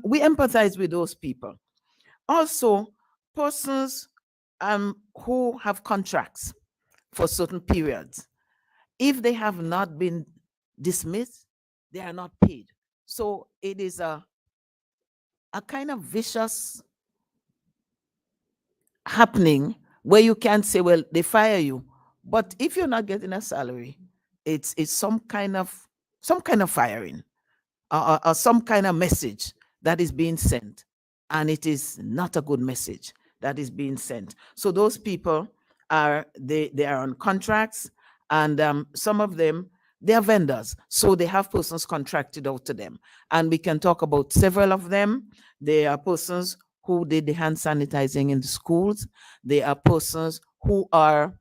we empathize with those people. Also, persons who have contracts for certain periods, if they have not been dismissed, they are not paid. So it is a kind of vicious happening where you can't say, well, they fire you, but if you're not getting a salary, it's some kind of firing, or some kind of message that is being sent, and it is not a good message that is being sent. So those people they are on contracts, and some of them, they are vendors, so they have persons contracted out to them, and we can talk about several of them. There are persons who did the hand sanitizing in the schools. There are persons who are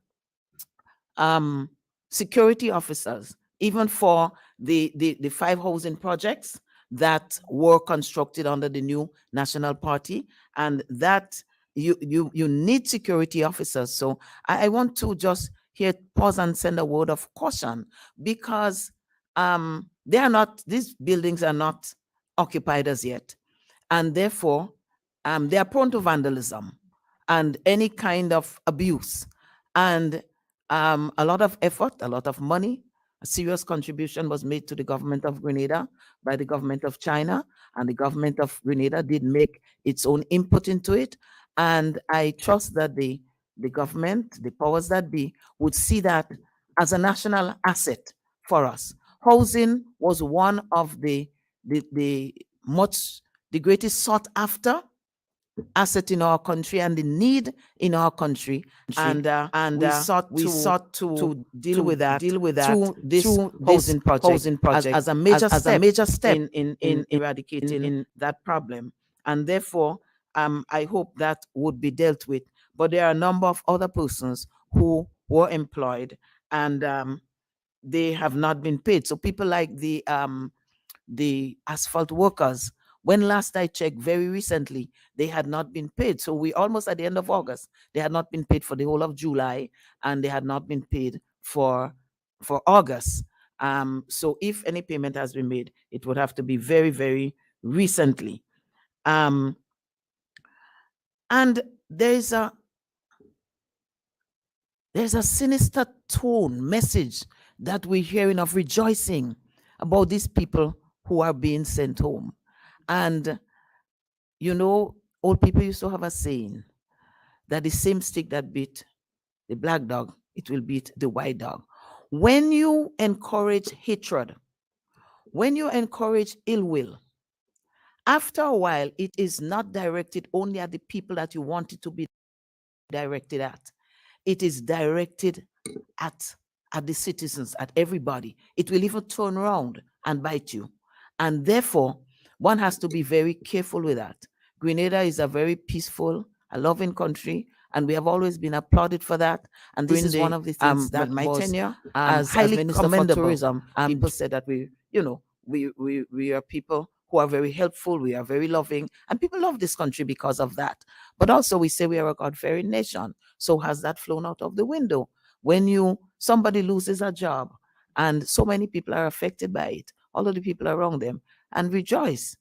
um, security officers, even for the five housing projects that were constructed under the new national party, and that you need security officers. So I want to just here pause and send a word of caution, because they are not these buildings are not occupied as yet, and therefore they are prone to vandalism and any kind of abuse. And a lot of effort, a lot of money, a serious contribution was made to the government of Grenada by the government of China, and the government of Grenada did make its own input into it. And I trust that the government, the powers that be, would see that as a national asset for us. Housing was one of the much the greatest sought after asset in our country and the need in our country, and we sought to deal with that through this housing project as a major step in eradicating that problem. And therefore, I hope that would be dealt with. But there are a number of other persons who were employed, and they have not been paid. So people like the asphalt workers, when last I checked, very recently, they had not been paid. So we almost at the end of August, they had not been paid for the whole of July, and they had not been paid for August. So if any payment has been made, it would have to be very, very recently. And there's a sinister tone message that we're hearing of rejoicing about these people who are being sent home. And old people used to have a saying that the same stick that beat the black dog, it will beat the white dog. When you encourage hatred, when you encourage ill will, after a while, it is not directed only at the people that you want it to be directed at. It is directed at the citizens, at everybody. It will even turn around and bite you. And therefore, one has to be very careful with that. Grenada is a very peaceful, a loving country, and we have always been applauded for that. And this is one of the things that my tenure as highly Minister for Tourism, people said that we are people who are very helpful, we are very loving, and people love this country because of that. But also we say we are a God-fearing nation. So has that flown out of the window? When somebody loses a job and so many people are affected by it, all of the people around them, and rejoice.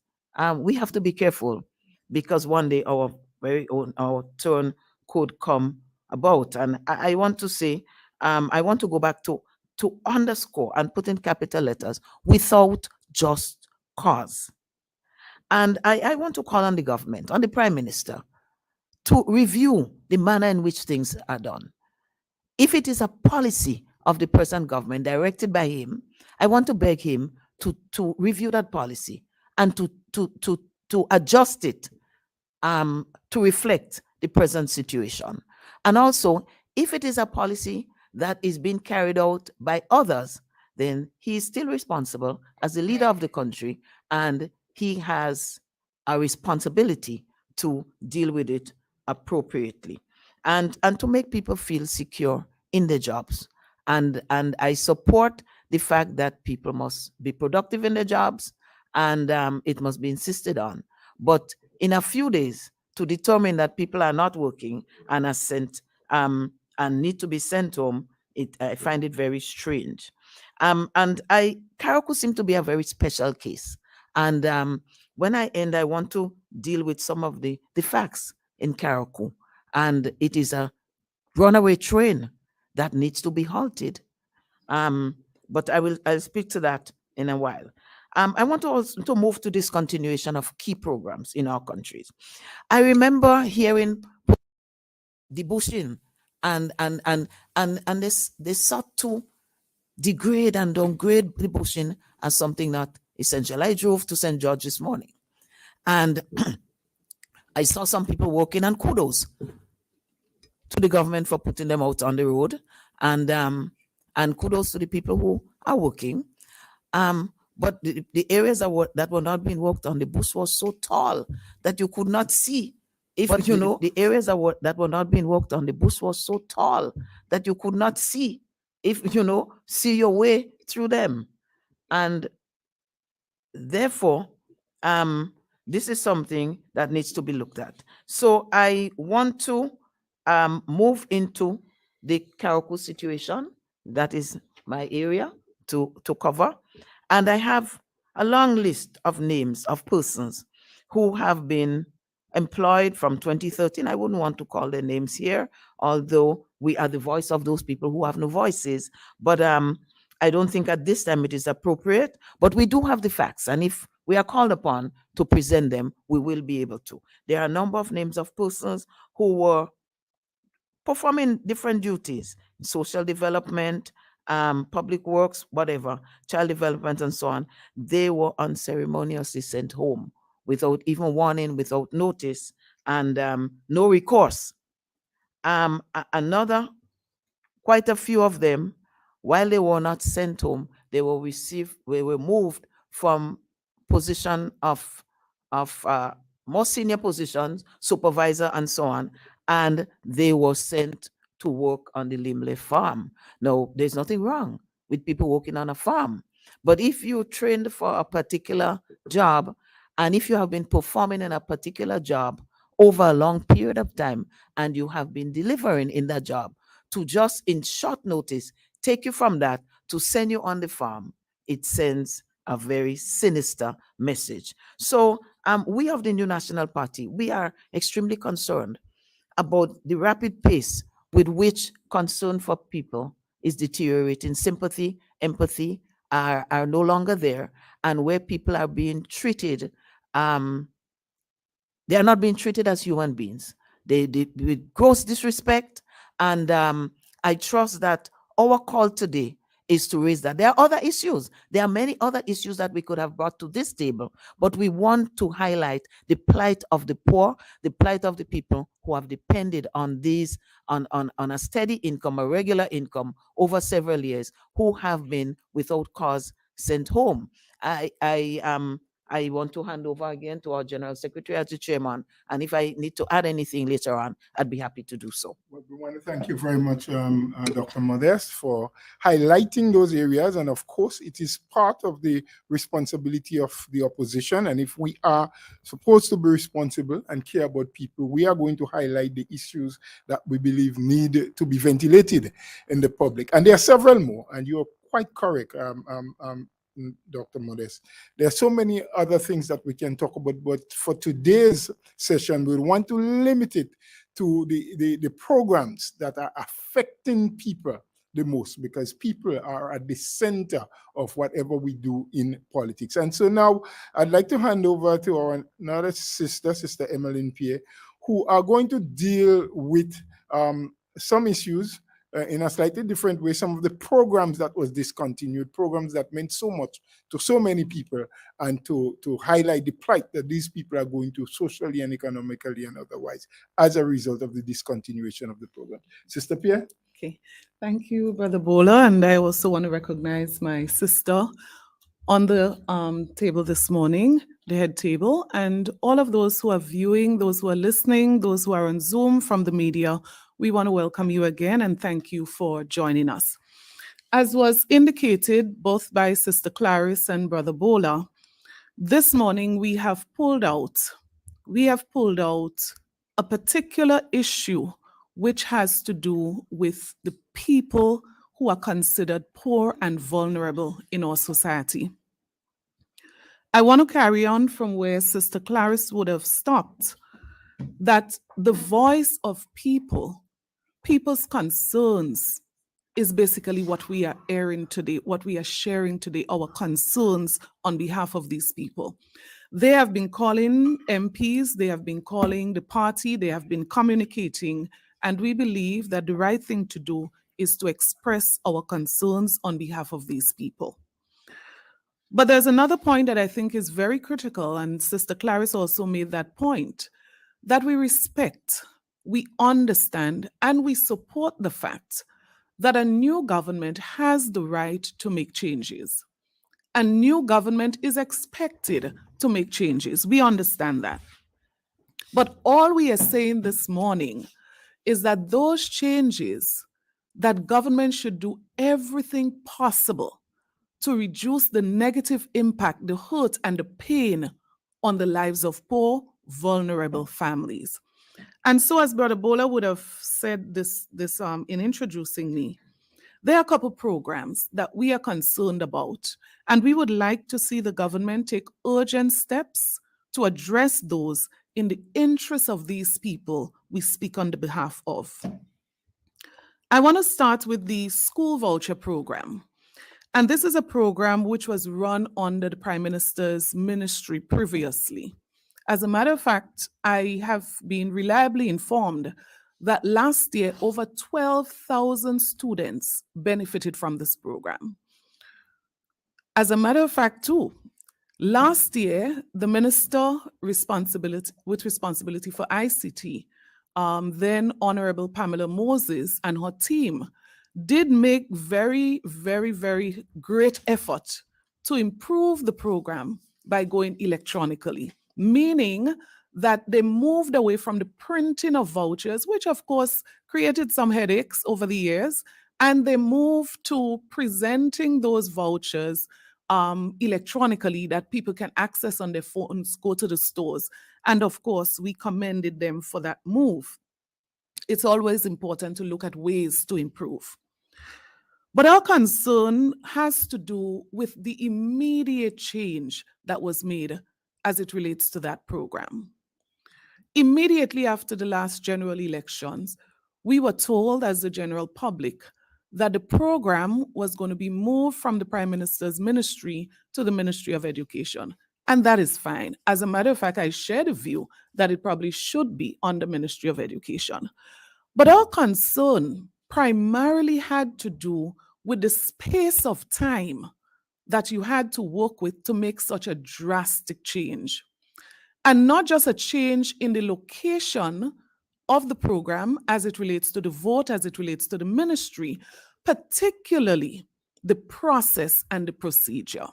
We have to be careful, because one day our very own our turn could come about. And I want to say, I want to go back to underscore and put in capital letters, without just cause. And I want to call on the government, on the Prime Minister, to review the manner in which things are done. If it is a policy of the present government directed by him, I want to beg him to review that policy and to adjust it to reflect the present situation. And also, if it is a policy that is being carried out by others, then he is still responsible as the leader of the country, and he has a responsibility to deal with it appropriately, and to make people feel secure in their jobs. And I support the fact that people must be productive in their jobs, and it must be insisted on. But in a few days, to determine that people are not working and are sent and need to be sent home, I find it very strange. And Karaku seemed to be a very special case. And when I end, I want to deal with some of the facts in Karakou. And it is a runaway train that needs to be halted. But I'll speak to that in a while. I want to also to move to this continuation of key programs in our countries. I remember hearing the bushing and they sought to degrade and downgrade the bushing as something not essential. I drove to St. George this morning and I saw some people walking, and kudos to the government for putting them out on the road, and kudos to the people who are working. But the areas that were not being walked on, the bush was so tall that you could not see. If you know, the areas that were not being walked on, the bush was so tall that you could not see, if you know, see your way through them. And therefore, this is something that needs to be looked at. So I want to move into the Karakou situation. That is my area to cover. And I have a long list of names of persons who have been employed from 2013. I wouldn't want to call their names here, although we are the voice of those people who have no voices. But I don't think at this time it is appropriate, but we do have the facts. And if we are called upon to present them, we will be able to. There are a number of names of persons who were performing different duties, social development, public works, whatever, child development, and so on. They were unceremoniously sent home without even warning, without notice, and no recourse. Quite a few of them, while they were not sent home, they were moved from position of more senior positions, supervisor and so on, and they were sent to work on the Limley farm. Now, there's nothing wrong with people working on a farm, but if you trained for a particular job, and if you have been performing in a particular job over a long period of time, and you have been delivering in that job, to just in short notice take you from that to send you on the farm, it sends a very sinister message. So we of the New National Party, we are extremely concerned about the rapid pace with which concern for people is deteriorating. Sympathy, empathy are no longer there, and where people are being treated, they are not being treated as human beings. They with gross disrespect. And I trust that our call today is to raise that. There are other issues. There are many other issues that we could have brought to this table, but we want to highlight the plight of the poor, the plight of the people who have depended on these, on a steady income, a regular income over several years, who have been without cause sent home. I want to hand over again to our General Secretary as the chairman. And if I need to add anything later on, I'd be happy to do so. Well, we want to thank you very much, Dr. Modeste, for highlighting those areas. And of course, it is part of the responsibility of the opposition. And if we are supposed to be responsible and care about people, we are going to highlight the issues that we believe need to be ventilated in the public. And there are several more, and you're quite correct, Dr. Modeste. There are so many other things that we can talk about, but for today's session, we want to limit it to the programs that are affecting people the most, because people are at the center of whatever we do in politics. And so now I'd like to hand over to our another sister, Sister Emmeline Pierre, who are going to deal with some issues in a slightly different way, some of the programs that was discontinued, programs that meant so much to so many people, and to highlight the plight that these people are going through socially and economically and otherwise as a result of the discontinuation of the program. Sister Pierre? Okay, thank you, Brother Bola. And I also want to recognize my sister on the table this morning, the head table, and all of those who are viewing, those who are listening, those who are on Zoom from the media. We want to welcome you again and thank you for joining us. As was indicated both by Sister Clarice and Brother Bola, this morning we have pulled out a particular issue which has to do with the people who are considered poor and vulnerable in our society. I want to carry on from where Sister Clarice would have stopped, that the voice of people, people's concerns, is basically what we are airing today, what we are sharing today, our concerns on behalf of these people. They have been calling MPs, they have been calling the party, they have been communicating, and we believe that the right thing to do is to express our concerns on behalf of these people. But there's another point that I think is very critical, and Sister Clarice also made that point, that we respect, we understand, and we support the fact that a new government has the right to make changes. A new government is expected to make changes. We understand that. But all we are saying this morning is that those changes, that government should do everything possible to reduce the negative impact, the hurt, and the pain on the lives of poor, vulnerable families. And so, as Brother Bola would have said this in introducing me, there are a couple programs that we are concerned about, and we would like to see the government take urgent steps to address those in the interest of these people we speak on the behalf of. I want to start with the school voucher program. And this is a program which was run under the Prime Minister's ministry previously. As a matter of fact, I have been reliably informed that last year over 12,000 students benefited from this program. As a matter of fact, too, last year, the minister with responsibility for ICT, then Honorable Pamela Moses and her team, did make very, very, very great effort to improve the program by going electronically, meaning that they moved away from the printing of vouchers, which of course created some headaches over the years, and they moved to presenting those vouchers electronically that people can access on their phones, go to the stores. And of course, we commended them for that move. It's always important to look at ways to improve. But our concern has to do with the immediate change that was made as it relates to that program. Immediately after the last general elections, we were told as the general public that the program was going to be moved from the Prime Minister's ministry to the Ministry of Education. And that is fine. As a matter of fact, I share the view that it probably should be on the Ministry of Education. But our concern primarily had to do with the space of time that you had to work with to make such a drastic change. And not just a change in the location of the program as it relates to the vote, as it relates to the ministry, particularly the process and the procedure.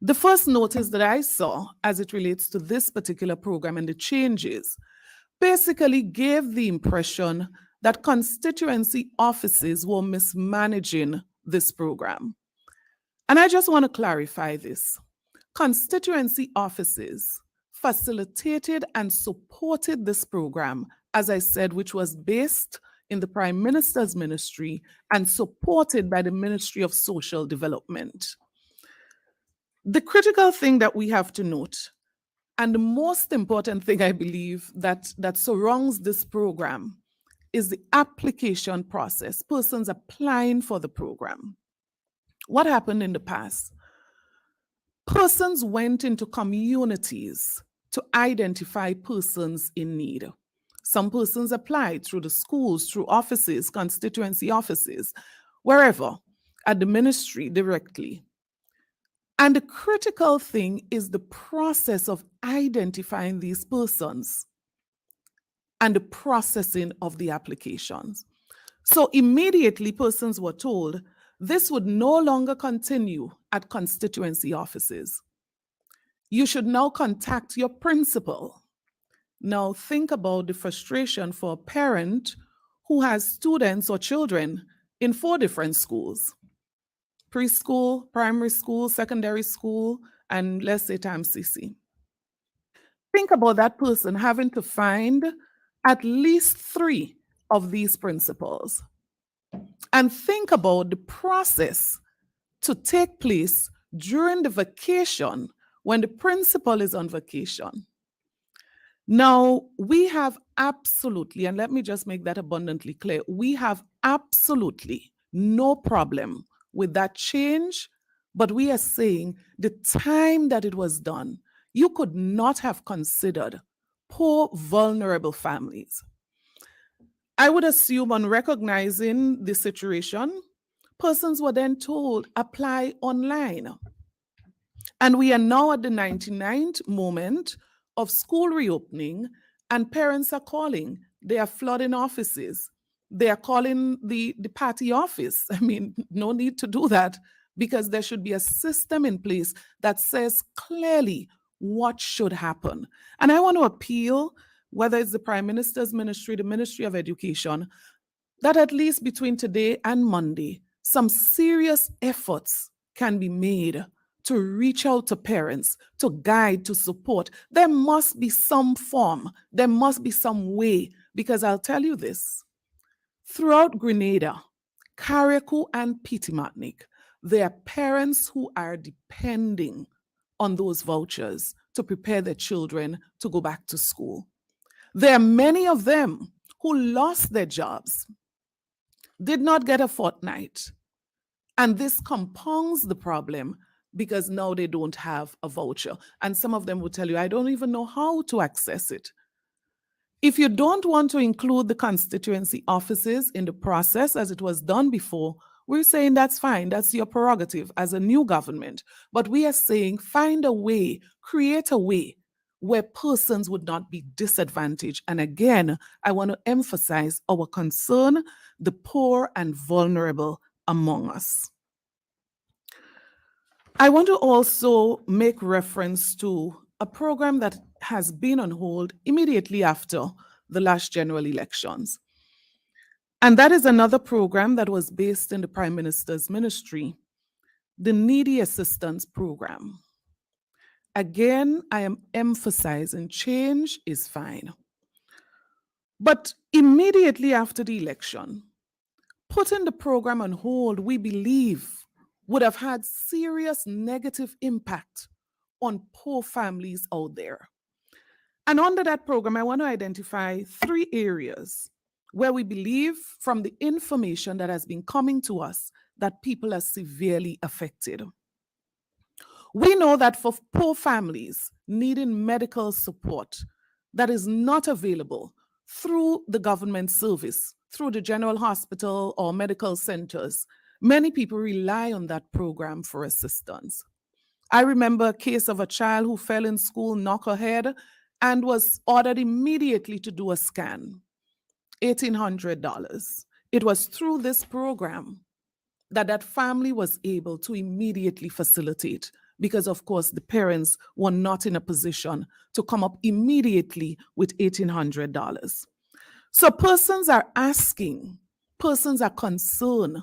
The first notice that I saw as it relates to this particular program and the changes basically gave the impression that constituency offices were mismanaging this program. And I just want to clarify this. Constituency offices facilitated and supported this program, as I said, which was based in the Prime Minister's ministry and supported by the Ministry of Social Development. The critical thing that we have to note, and the most important thing I believe that surrounds this program, is the application process, persons applying for the program. What happened in the past? Persons went into communities to identify persons in need. Some persons applied through the schools, through offices, constituency offices, wherever, at the ministry directly. And the critical thing is the process of identifying these persons and the processing of the applications. So immediately persons were told this would no longer continue at constituency offices. You should now contact your principal. Now think about the frustration for a parent who has students or children in 4 different schools: preschool, primary school, secondary school, and let's say TAMCC. Think about that person having to find at least 3 of these principals. And think about the process to take place during the vacation when the principal is on vacation. Now, we have absolutely, and let me just make that abundantly clear, we have absolutely no problem with that change, but we are saying the time that it was done, you could not have considered poor, vulnerable families. I would assume on recognizing the situation, persons were then told, apply online. And we are now at the 99th moment of school reopening, and parents are calling. They are flooding offices. They are calling the party office. I mean, no need to do that, because there should be a system in place that says clearly what should happen. And I want to appeal, whether it's the Prime Minister's ministry, the Ministry of Education, that at least between today and Monday, some serious efforts can be made to reach out to parents, to guide, to support. There must be some form, there must be some way, because I'll tell you this, throughout Grenada, Carriacou and Pitimatnik, there are parents who are depending on those vouchers to prepare their children to go back to school. There are many of them who lost their jobs, did not get a fortnight, and this compounds the problem because now they don't have a voucher. And some of them will tell you, I don't even know how to access it. If you don't want to include the constituency offices in the process as it was done before, we're saying that's fine, that's your prerogative as a new government. But we are saying find a way, create a way where persons would not be disadvantaged. And again, I want to emphasize our concern, the poor and vulnerable among us. I want to also make reference to a program that has been on hold immediately after the last general elections. And that is another program that was based in the Prime Minister's ministry, the Needy Assistance Program. Again, I am emphasizing change is fine. But immediately after the election, putting the program on hold, we believe, would have had serious negative impact on poor families out there. And under that program, I want to identify 3 areas where we believe, from the information that has been coming to us, that people are severely affected. We know that for poor families needing medical support that is not available through the government service, through the general hospital or medical centers, many people rely on that program for assistance. I remember a case of a child who fell in school, knocked her head, and was ordered immediately to do a scan. $1,800. It was through this program that that family was able to immediately facilitate, because of course the parents were not in a position to come up immediately with $1,800. So persons are asking, persons are concerned,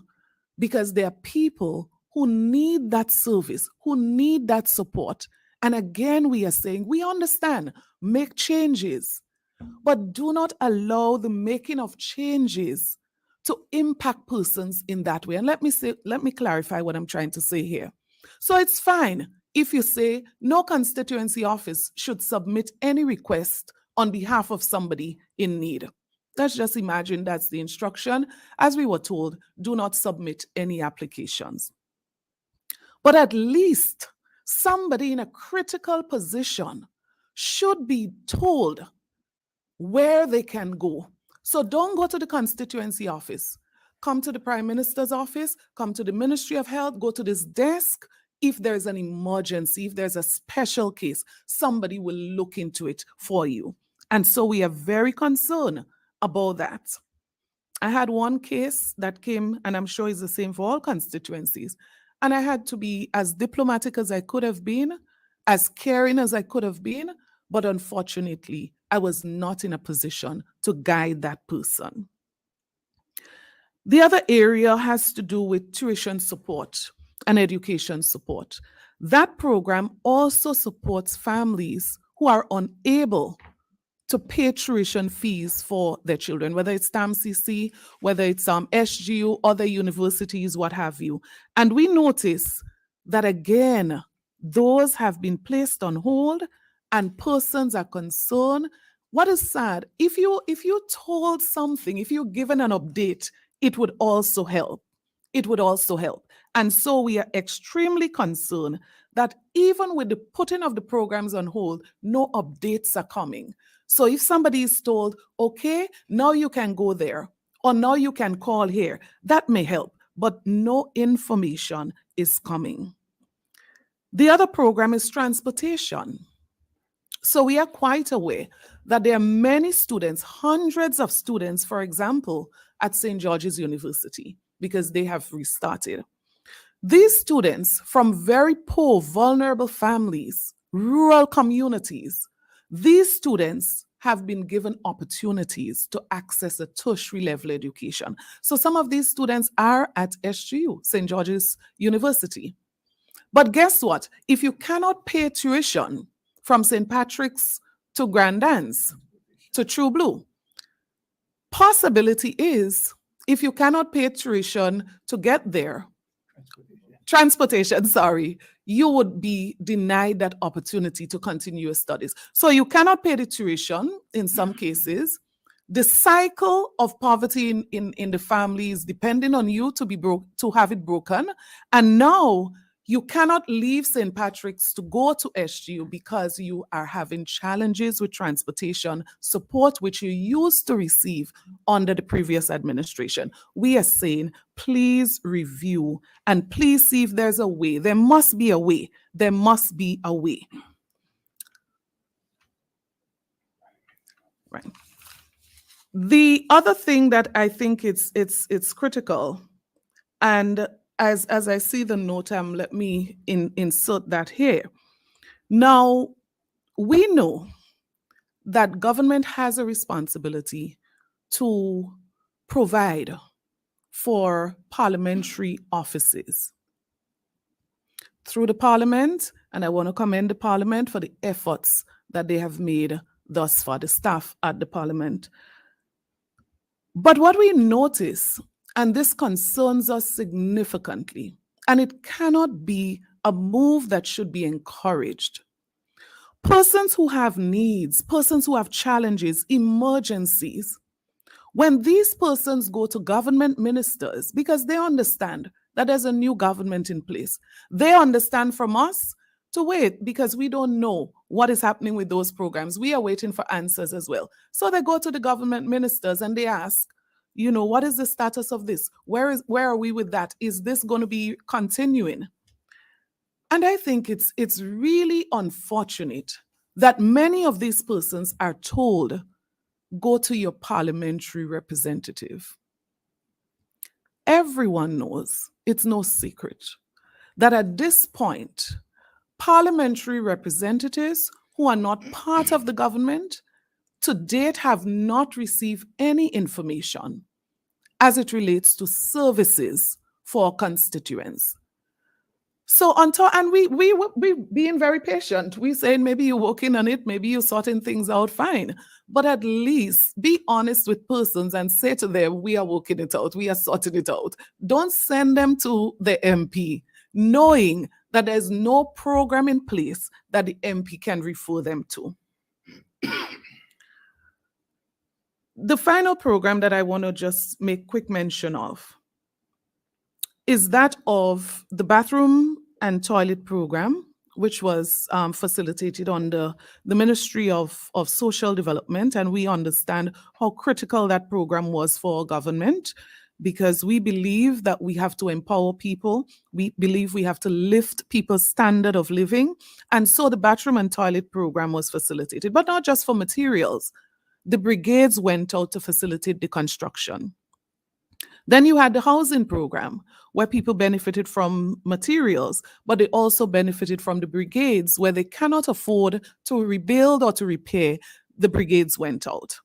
because there are people who need that service, who need that support. And again, we are saying, we understand, make changes, but do not allow the making of changes to impact persons in that way. And let me clarify what I'm trying to say here. So it's fine if you say no constituency office should submit any request on behalf of somebody in need. Let's just imagine that's the instruction. As we were told, do not submit any applications. But at least somebody in a critical position should be told where they can go. So don't go to the constituency office. Come to the Prime Minister's office, come to the Ministry of Health, go to this desk. If there's an emergency, if there's a special case, somebody will look into it for you. And so we are very concerned about that. I had one case that came, and I'm sure it's the same for all constituencies, and I had to be as diplomatic as I could have been, as caring as I could have been, but unfortunately, I was not in a position to guide that person. The other area has to do with tuition support and education support. That program also supports families who are unable to pay tuition fees for their children, whether it's TAMCC, whether it's SGU, other universities, what have you. And we notice that again, Those have been placed on hold and persons are concerned. What is sad, if you told something, if you're given an update, it would also help. It would also help. And so we are extremely concerned that even with the putting of the programs on hold, no updates are coming. So if somebody is told, okay, now you can go there, or now you can call here, that may help, but no information is coming. The other program is transportation. So we are quite aware that there are many students, hundreds of students, for example, at St. George's University, because they have restarted. These students from very poor, vulnerable families, rural communities, these students have been given opportunities to access a tertiary level education. So some of these students are at SGU, St. George's University. But guess what? If you cannot pay tuition from St. Patrick's to Grand Anse to True Blue, possibility is if you cannot pay tuition to get there, transportation, sorry, you would be denied that opportunity to continue your studies. So you cannot pay the tuition in some cases. The cycle of poverty in the family is depending on you to have it broken. And now you cannot leave St. Patrick's to go to SGU because you are having challenges with transportation support, which you used to receive under the previous administration. We are saying, please review and please see if there's a way. There must be a way. There must be a way. Right. The other thing that I think it's critical, and as I see the note, let me insert that here. Now, we know that government has a responsibility to provide for parliamentary offices through the parliament, and I want to commend the parliament for the efforts that they have made thus far, the staff at the parliament. But what we notice, and this concerns us significantly, and it cannot be a move that should be encouraged. Persons who have needs, persons who have challenges, emergencies, when these persons go to government ministers, because they understand that there's a new government in place, they understand from us to wait because we don't know what is happening with those programs. We are waiting for answers as well. So they go to the government ministers and they ask, you know, what is the status of this? Where are we with that? Is this going to be continuing? And I think it's really unfortunate that many of these persons are told, go to your parliamentary representative. Everyone knows, it's no secret, that at this point, parliamentary representatives who are not part of the government to date have not received any information as it relates to services for constituents. So and we being very patient. We saying maybe you're working on it, maybe you're sorting things out, fine. But at least be honest with persons and say to them, we are working it out, we are sorting it out. Don't send them to the MP, knowing that there's no program in place that the MP can refer them to. The final program that I want to just make quick mention of is that of the bathroom and toilet program, which was facilitated under the Ministry of Social Development. And we understand how critical that program was for government, because we believe that we have to empower people. We believe we have to lift people's standard of living. And so the bathroom and toilet program was facilitated, but not just for materials. The brigades went out to facilitate the construction. Then you had the housing program, where people benefited from materials, but they also benefited from the brigades, where they cannot afford to rebuild or to repair. The brigades went out.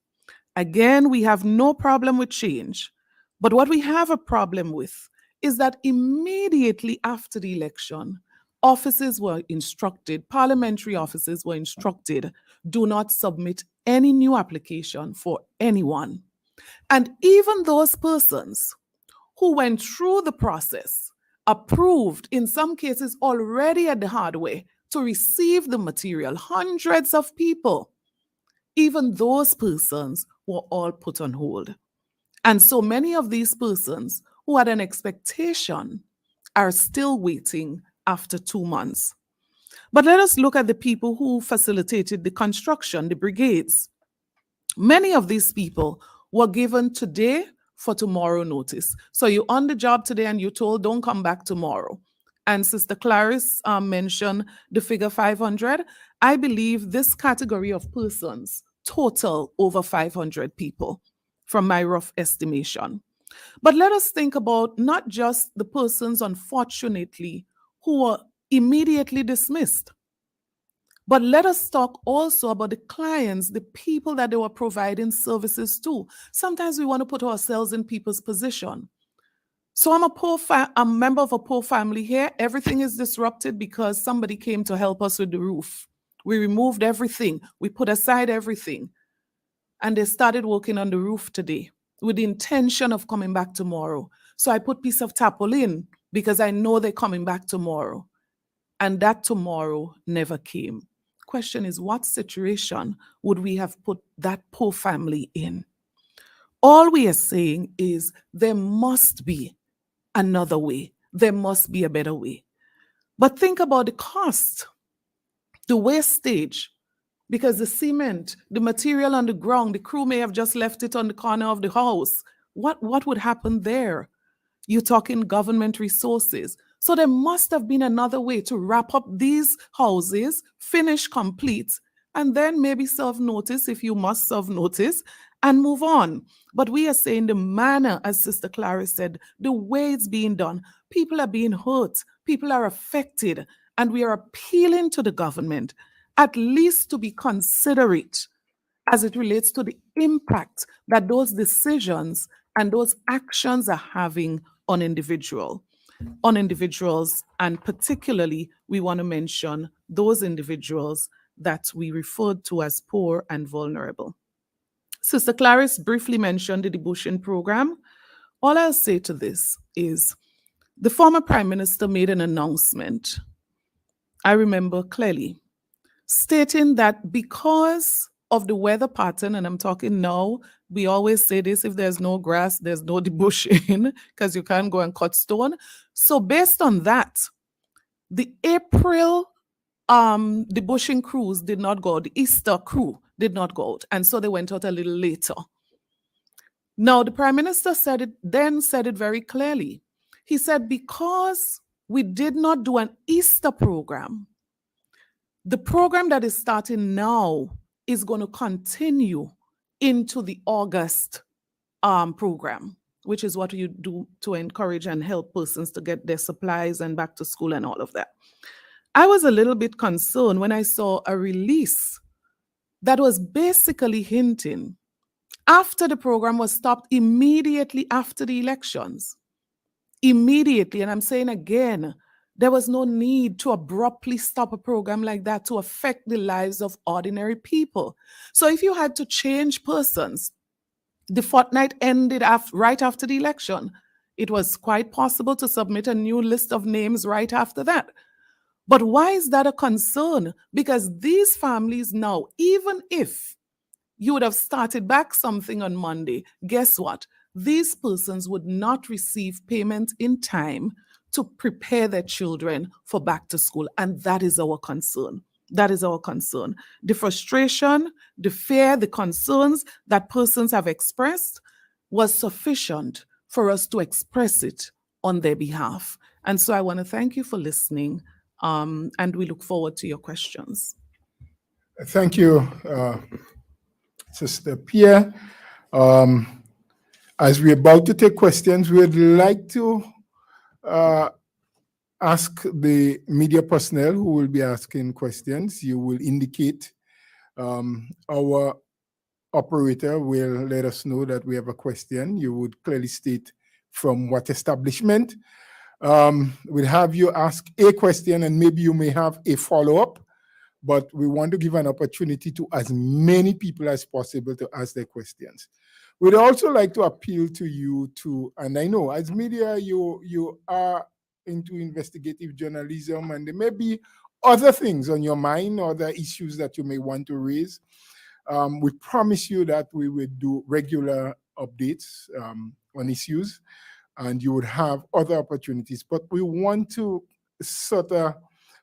Again, we have no problem with change, but what we have a problem with is that immediately after the election, offices were instructed, parliamentary offices were instructed, do not submit any new application for anyone. And even those persons who went through the process approved, in some cases already at the hardware, to receive the material, hundreds of people, even those persons were all put on hold. And so many of these persons who had an expectation are still waiting after 2 months. But let us look at the people who facilitated the construction, the brigades. Many of these people were given today for tomorrow notice. So you're on the job today and you're told, don't come back tomorrow. And Sister Clarice mentioned the figure 500. I believe this category of persons total over 500 people from my rough estimation. But let us think about not just the persons, unfortunately, who were immediately dismissed, but let us talk also about the clients, the people that they were providing services to. Sometimes we want to put ourselves in people's position. So I'm a member of a poor family here. Everything is disrupted because somebody came to help us with the roof. We removed everything. We put aside everything. And they started working on the roof today with the intention of coming back tomorrow. So I put piece of tarpaulin because I know they're coming back tomorrow. And that tomorrow never came. Question is, what situation would we have put that poor family in? All we are saying is there must be another way. There must be a better way. But think about the cost, the wastage, because the cement, the material on the ground, the crew may have just left it on the corner of the house. What would happen there? You're talking government resources. So there must have been another way to wrap up these houses, finish complete, and then maybe serve notice if you must serve notice and move on. But we are saying the manner, as Sister Clara said, the way it's being done, people are being hurt, people are affected, and we are appealing to the government at least to be considerate as it relates to the impact that those decisions and those actions are having on individuals. And particularly, we want to mention those individuals that we referred to as poor and vulnerable. Sister Clarice briefly mentioned the debushing program. All I'll say to this is the former Prime Minister made an announcement, I remember clearly, stating that because of the weather pattern, and I'm talking now, we always say this, if there's no grass, there's no debushing, because you can't go and cut stone. So based on that, the April debushing crews did not go out. The Easter crew did not go out. And so they went out a little later. Now, the Prime Minister said it very clearly. He said, because we did not do an Easter program, the program that is starting now is going to continue into the August program, which is what you do to encourage and help persons to get their supplies and back to school and all of that. I was a little bit concerned when I saw a release that was basically hinting after the program was stopped immediately after the elections. Immediately, and I'm saying again, there was no need to abruptly stop a program like that to affect the lives of ordinary people. So if you had to change persons, the fortnight ended right after the election. It was quite possible to submit a new list of names right after that. But why is that a concern? Because these families now, even if you would have started back something on Monday, guess what? These persons would not receive payment in time to prepare their children for back to school. And that is our concern. That is our concern. The frustration, the fear, the concerns that persons have expressed was sufficient for us to express it on their behalf. And so I want to thank you for listening, and we look forward to your questions. Thank you, Sister Pierre. As we're about to take questions, we'd like to ask the media personnel who will be asking questions. You will indicate, our operator will let us know that we have a question. You would clearly state from what establishment. We'll have you ask a question and maybe you may have a follow-up, but we want to give an opportunity to as many people as possible to ask their questions. We'd also like to appeal to you to, and I know as media, you are into investigative journalism, and there may be other things on your mind, other issues that you may want to raise. We promise you that we will do regular updates on issues, and you would have other opportunities. But we want to sort of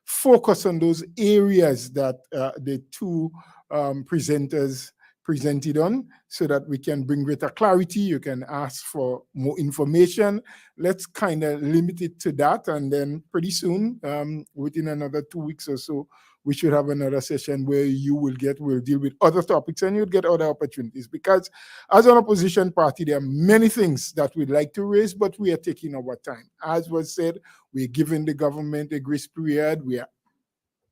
focus on those areas that the two presenters presented on, so that we can bring greater clarity. You can ask for more information. Let's kind of limit it to that, and then pretty soon, within another 2 weeks or so, we should have another session where we'll deal with other topics, and you'll get other opportunities. Because as an opposition party, there are many things that we'd like to raise, but we are taking our time. As was said, we're giving the government a grace period. We are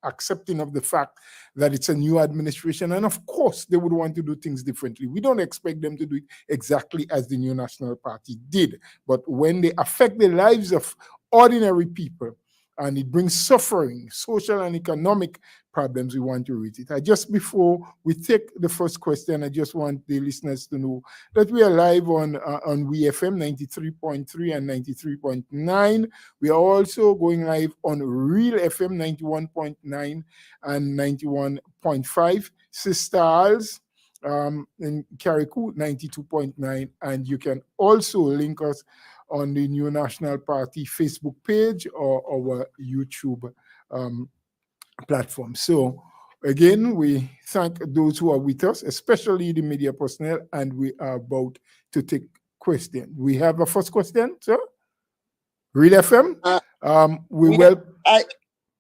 accepting of the fact that it's a new administration, and of course they would want to do things differently. We don't expect them to do it exactly as the New National Party did, but when they affect the lives of ordinary people and it brings suffering, social and economic problems, we want to read it. Just before we take the first question, I just want the listeners to know that we are live on WeFM 93.3 and 93.9. We are also going live on Real FM 91.9 and 91.5. Sister Al's in Carriacou 92.9, and you can also link us on the New National Party Facebook page or our YouTube platform. So again, we thank those who are with us, especially the media personnel, and we are about to take questions. We have a first question, sir. Real FM.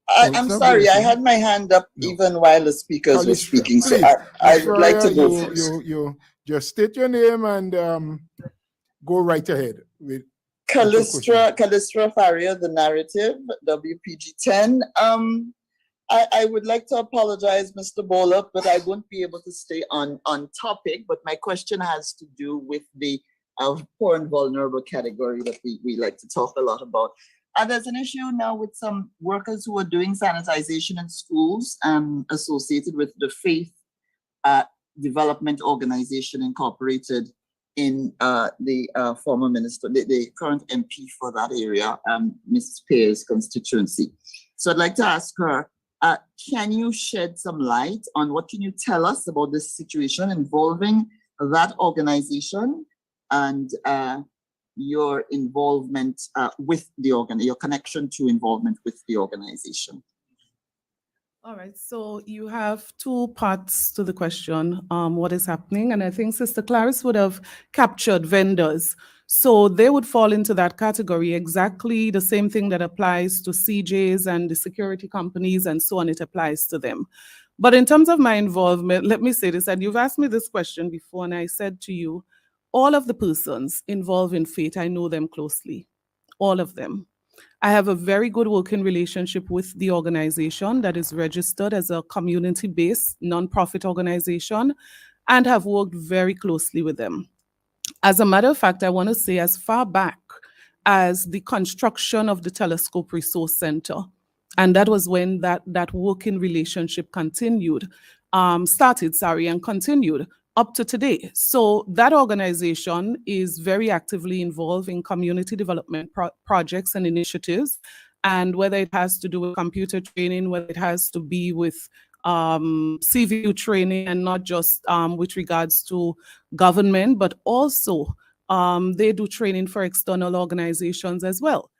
I'm sorry, I had my hand up even while the speakers were speaking, so I would like to go first. You just state your name and go right ahead with Calistra Faria, The Narrative, WPG 10. I would like to apologize, Mr. Bowler, but I won't be able to stay on topic, but my question has to do with the poor and vulnerable category that we like to talk a lot about. And there's an issue now with some workers who are doing sanitization in schools associated with the Faith Development Organization Incorporated in the former minister, the current MP for that area, Mrs. Pierre's constituency. So I'd like to ask her, can you shed some light on what can you tell us about this situation involving that organization and your involvement with the your connection to involvement with the organization? All right, so you have two parts to the question, what is happening, and I think Sister Clarice would have captured vendors. So they would fall into that category, exactly the same thing that applies to CJs and the security companies and so on, it applies to them. But in terms of my involvement, let me say this, and you've asked me this question before, and I said to you, all of the persons involved in Faith, I know them closely, all of them. I have a very good working relationship with the organization that is registered as a community-based nonprofit organization and have worked very closely with them. As a matter of fact, I want to say as far back as the construction of the Telescope Resource Center, and that was when that working relationship continued, and continued up to today. So that organization is very actively involved in community development projects and initiatives. And whether it has to do with computer training, whether it has to be with CVU training, and not just with regards to government, but also they do training for external organizations as well.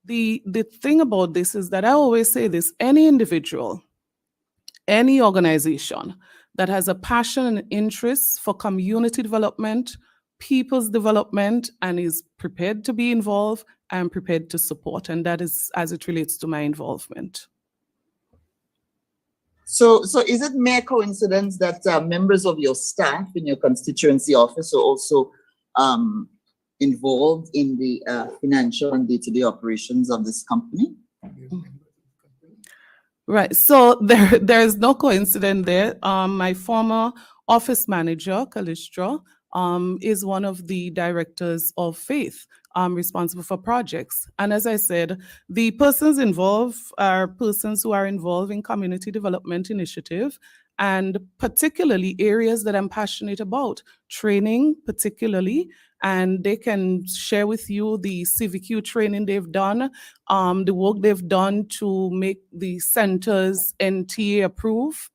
The thing about this is that I always say this, any individual, any organization that has a passion and interest for community development, people's development, and is prepared to be involved, I am prepared to support. And that is as it relates to my involvement. So is it mere coincidence that members of your staff in your constituency office are also involved in the financial and day-to-day operations of this company? Right, so there is no coincidence there. My former office manager, Calistra, is one of the directors of Faith, responsible for projects. And as I said, the persons involved are persons who are involved in community development initiative and particularly areas that I'm passionate about, training particularly, and they can share with you the CVQ training they've done, the work they've done to make the centers NTA approved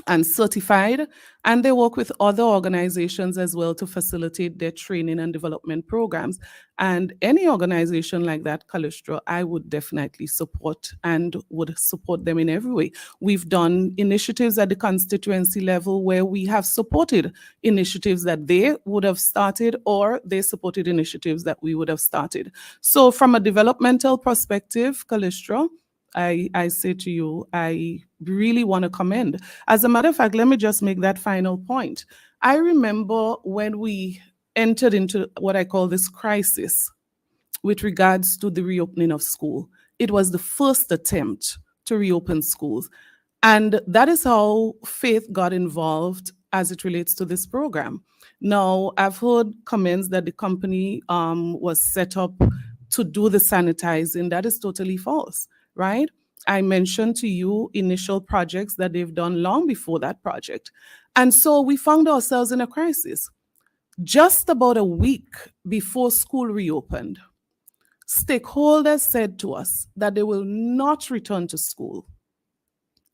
and certified, and they work with other organizations as well to facilitate their training and development programs. And any organization like that, Calistro, I would definitely support and would support them in every way. We've done initiatives at the constituency level where we have supported initiatives that they would have started, or they supported initiatives that we would have started. So from a developmental perspective, Calistro, I say to you, I really want to commend. As a matter of fact, let me just make that final point. I remember when we entered into what I call this crisis with regards to the reopening of school. It was the first attempt to reopen schools. And that is how faith got involved as it relates to this program. Now, I've heard comments that the company was set up to do the sanitizing. That is totally false, right? I mentioned to you initial projects that they've done long before that project. And so we found ourselves in a crisis. Just about a week before school reopened, stakeholders said to us that they will not return to school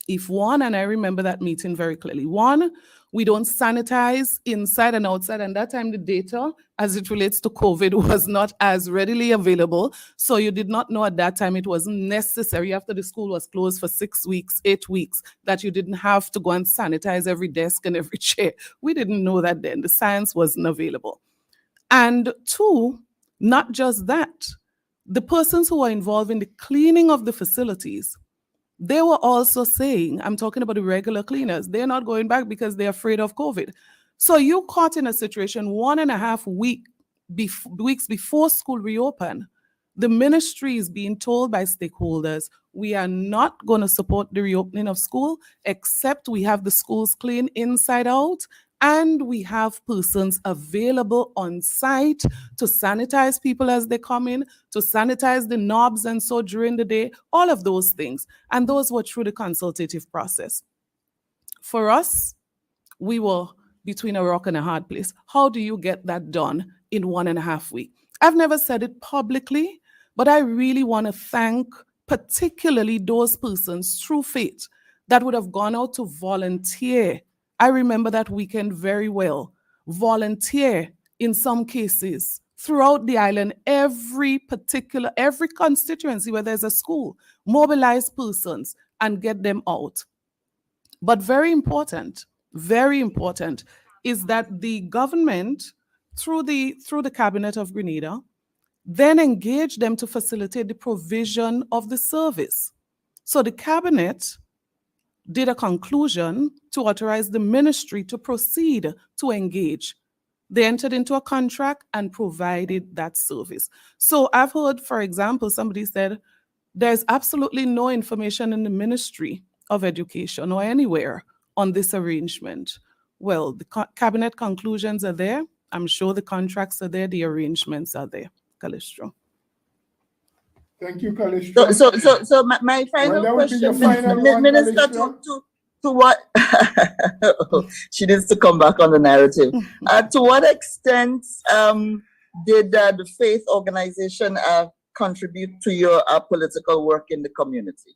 if one, and I remember that meeting very clearly, one, we don't sanitize inside and outside, and that time the data as it relates to COVID was not as readily available. So you did not know at that time it wasn't necessary after the school was closed for 6 weeks, 8 weeks, that you didn't have to go and sanitize every desk and every chair. We didn't know that then. The science wasn't available. And two, not just that, the persons who are involved in the cleaning of the facilities, they were also saying, I'm talking about the regular cleaners, they're not going back because they're afraid of COVID. So you caught in a situation 1.5 weeks before school reopened. The ministry is being told by stakeholders, we are not going to support the reopening of school except we have the schools clean inside out, and we have persons available on site to sanitize people as they come in, to sanitize the knobs and so during the day, all of those things. And those were through the consultative process. For us, we were between a rock and a hard place. How do you get that done in 1.5 weeks? I've never said it publicly, but I really want to thank particularly those persons through faith that would have gone out to volunteer. I remember that weekend very well. Volunteer in some cases throughout the island, every constituency where there's a school, mobilize persons and get them out. But very important is that the government, through the Cabinet of Grenada, then engaged them to facilitate the provision of the service. So the Cabinet did a conclusion to authorize the ministry to proceed to engage. They entered into a contract and provided that service. So I've heard, for example, somebody said, there's absolutely no information in the Ministry of Education or anywhere on this arrangement. Well, the Cabinet conclusions are there. I'm sure the contracts are there. The arrangements are there. Calistro. Thank you, Calistro. So my final Well, that would be your question, final one, Minister, Calistro. to what she needs to come back on the narrative. To what extent did the faith organization contribute to your political work in the community?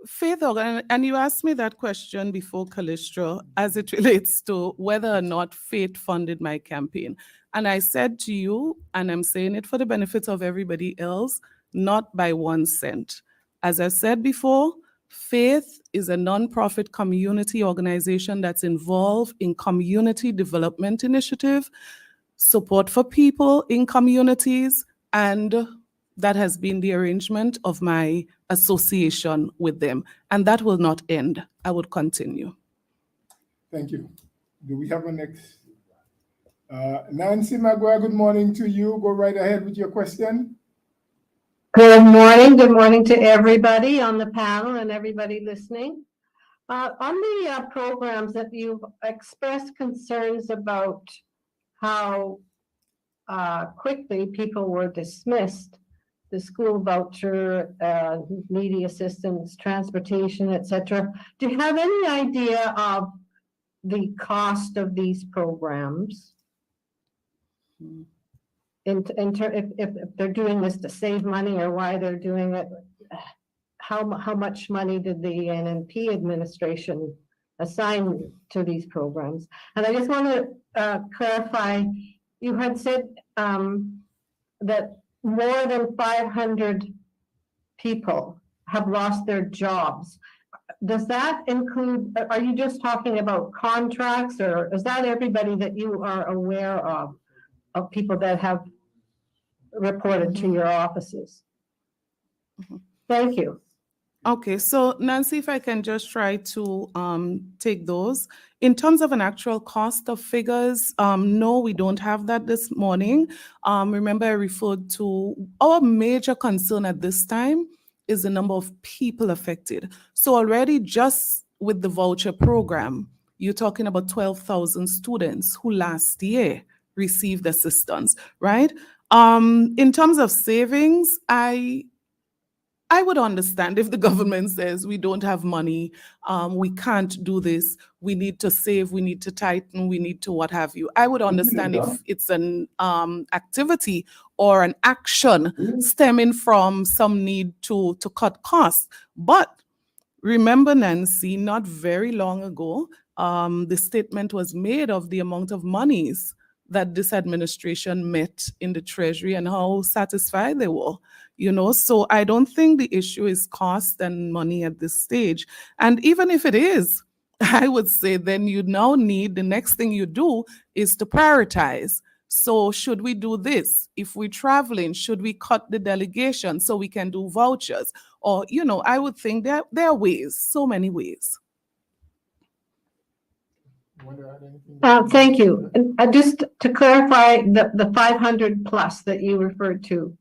Faith organ, and you asked me that question before, Calistro, as it relates to whether or not faith funded my campaign. And I said to you, and I'm saying it for the benefit of everybody else, not by 1 cent. As I said before, Faith is a nonprofit community organization that's involved in community development initiative, support for people in communities, and that has been the arrangement of my association with them. And that will not end. I would continue. Thank you. Do we have a next? Nancy Maguire, good morning to you. Go right ahead with your question. Good morning. Good morning to everybody on the panel and everybody listening. On the programs that you've expressed concerns about how quickly people were dismissed, the school voucher, needy assistance, transportation, etc. Do you have any idea of the cost of these programs? If they're doing this to save money or why they're doing it, how much money did the NNP administration assign to these programs? And I just want to clarify, you had said that more than 500 people have lost their jobs. Does that include, are you just talking about contracts, or is that everybody that you are aware of people that have reported to your offices? Thank you. Okay, so Nancy, if I can just try to take those. In terms of an actual cost of figures, no, we don't have that this morning. Remember, I referred to our major concern at this time is the number of people affected. So already just with the voucher program, you're talking about 12,000 students who last year received assistance, right? In terms of savings, I would understand if the government says we don't have money, we can't do this, we need to save, we need to tighten, we need to what have you. I would understand if it's an activity or an action stemming from some need to cut costs. But remember, Nancy, not very long ago, the statement was made of the amount of monies that this administration met in the Treasury and how satisfied they were. So I don't think the issue is cost and money at this stage. And even if it is, I would say then you now need, the next thing you do is to prioritize. So should we do this? If we're traveling, should we cut the delegation so we can do vouchers? Or, I would think there are ways, so many ways. Thank you. And just to clarify, the 500 plus that you referred to,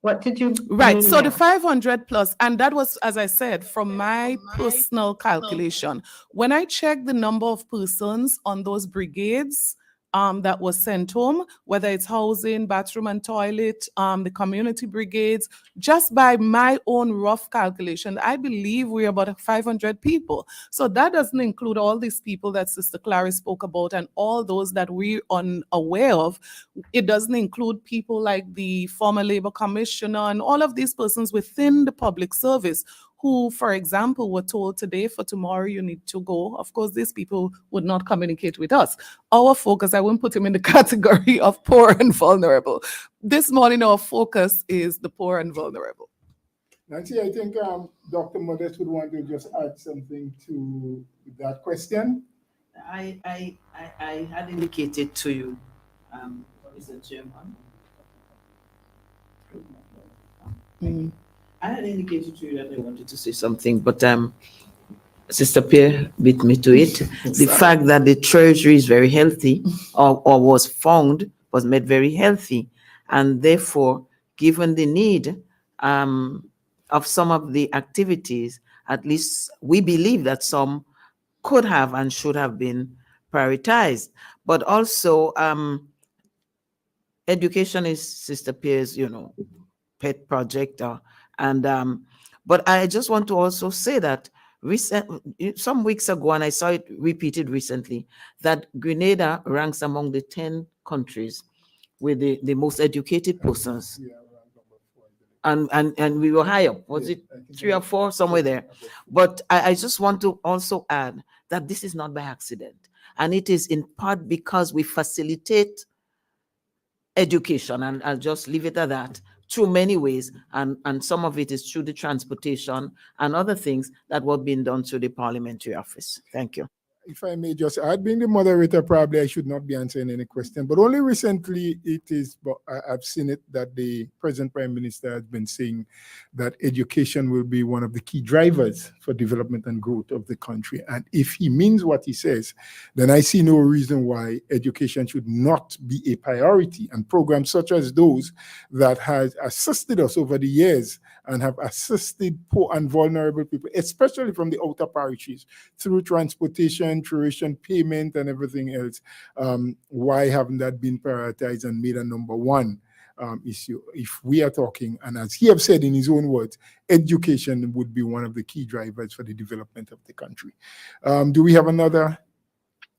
what did you Right, mean so the there? 500 plus, and that was, as I said, from my personal calculation. When I checked the number of persons on those brigades that was sent home, whether it's housing, bathroom and toilet, the community brigades, just by my own rough calculation, I believe we're about 500 people. So that doesn't include all these people that Sister Clary spoke about and all those that we're unaware of. It doesn't include people like the former Labor Commissioner and all of these persons within the public service who, for example, were told today for tomorrow you need to go. Of course, these people would not communicate with us. Our focus, I wouldn't put him in the category of poor and vulnerable. This morning, our focus is the poor and vulnerable. Nancy, I think Dr. Modest would want to just add something to that question. I had indicated to you, Mr. Chairman. I had indicated to you that I wanted to say something, but Sister Pierre beat me to it. The fact that the Treasury is very healthy, or was made very healthy, and therefore, given the need of some of the activities, at least we believe that some could have and should have been prioritized. But also, education is Sister Pierre's, pet project, but I just want to also say that some weeks ago, and I saw it repeated recently, that Grenada ranks among the 10 countries with the most educated persons. And we were high up. Was it 3 or 4, somewhere there? But I just want to also add that this is not by accident. And it is in part because we facilitate education, and I'll just leave it at that, through many ways, and some of it is through the transportation and other things that were being done through the parliamentary office. Thank you. If I may just add, being the moderator, probably I should not be answering any question, but only recently I've seen it that the present Prime Minister has been saying that education will be one of the key drivers for development and growth of the country. And if he means what he says, then I see no reason why education should not be a priority, and programs such as those that has assisted us over the years and have assisted poor and vulnerable people, especially from the outer parishes, through transportation, tuition payment, and everything else. Why haven't that been prioritized and made a number one? issue. If we are talking, and as he have said in his own words, education would be one of the key drivers for the development of the country. Do we have another?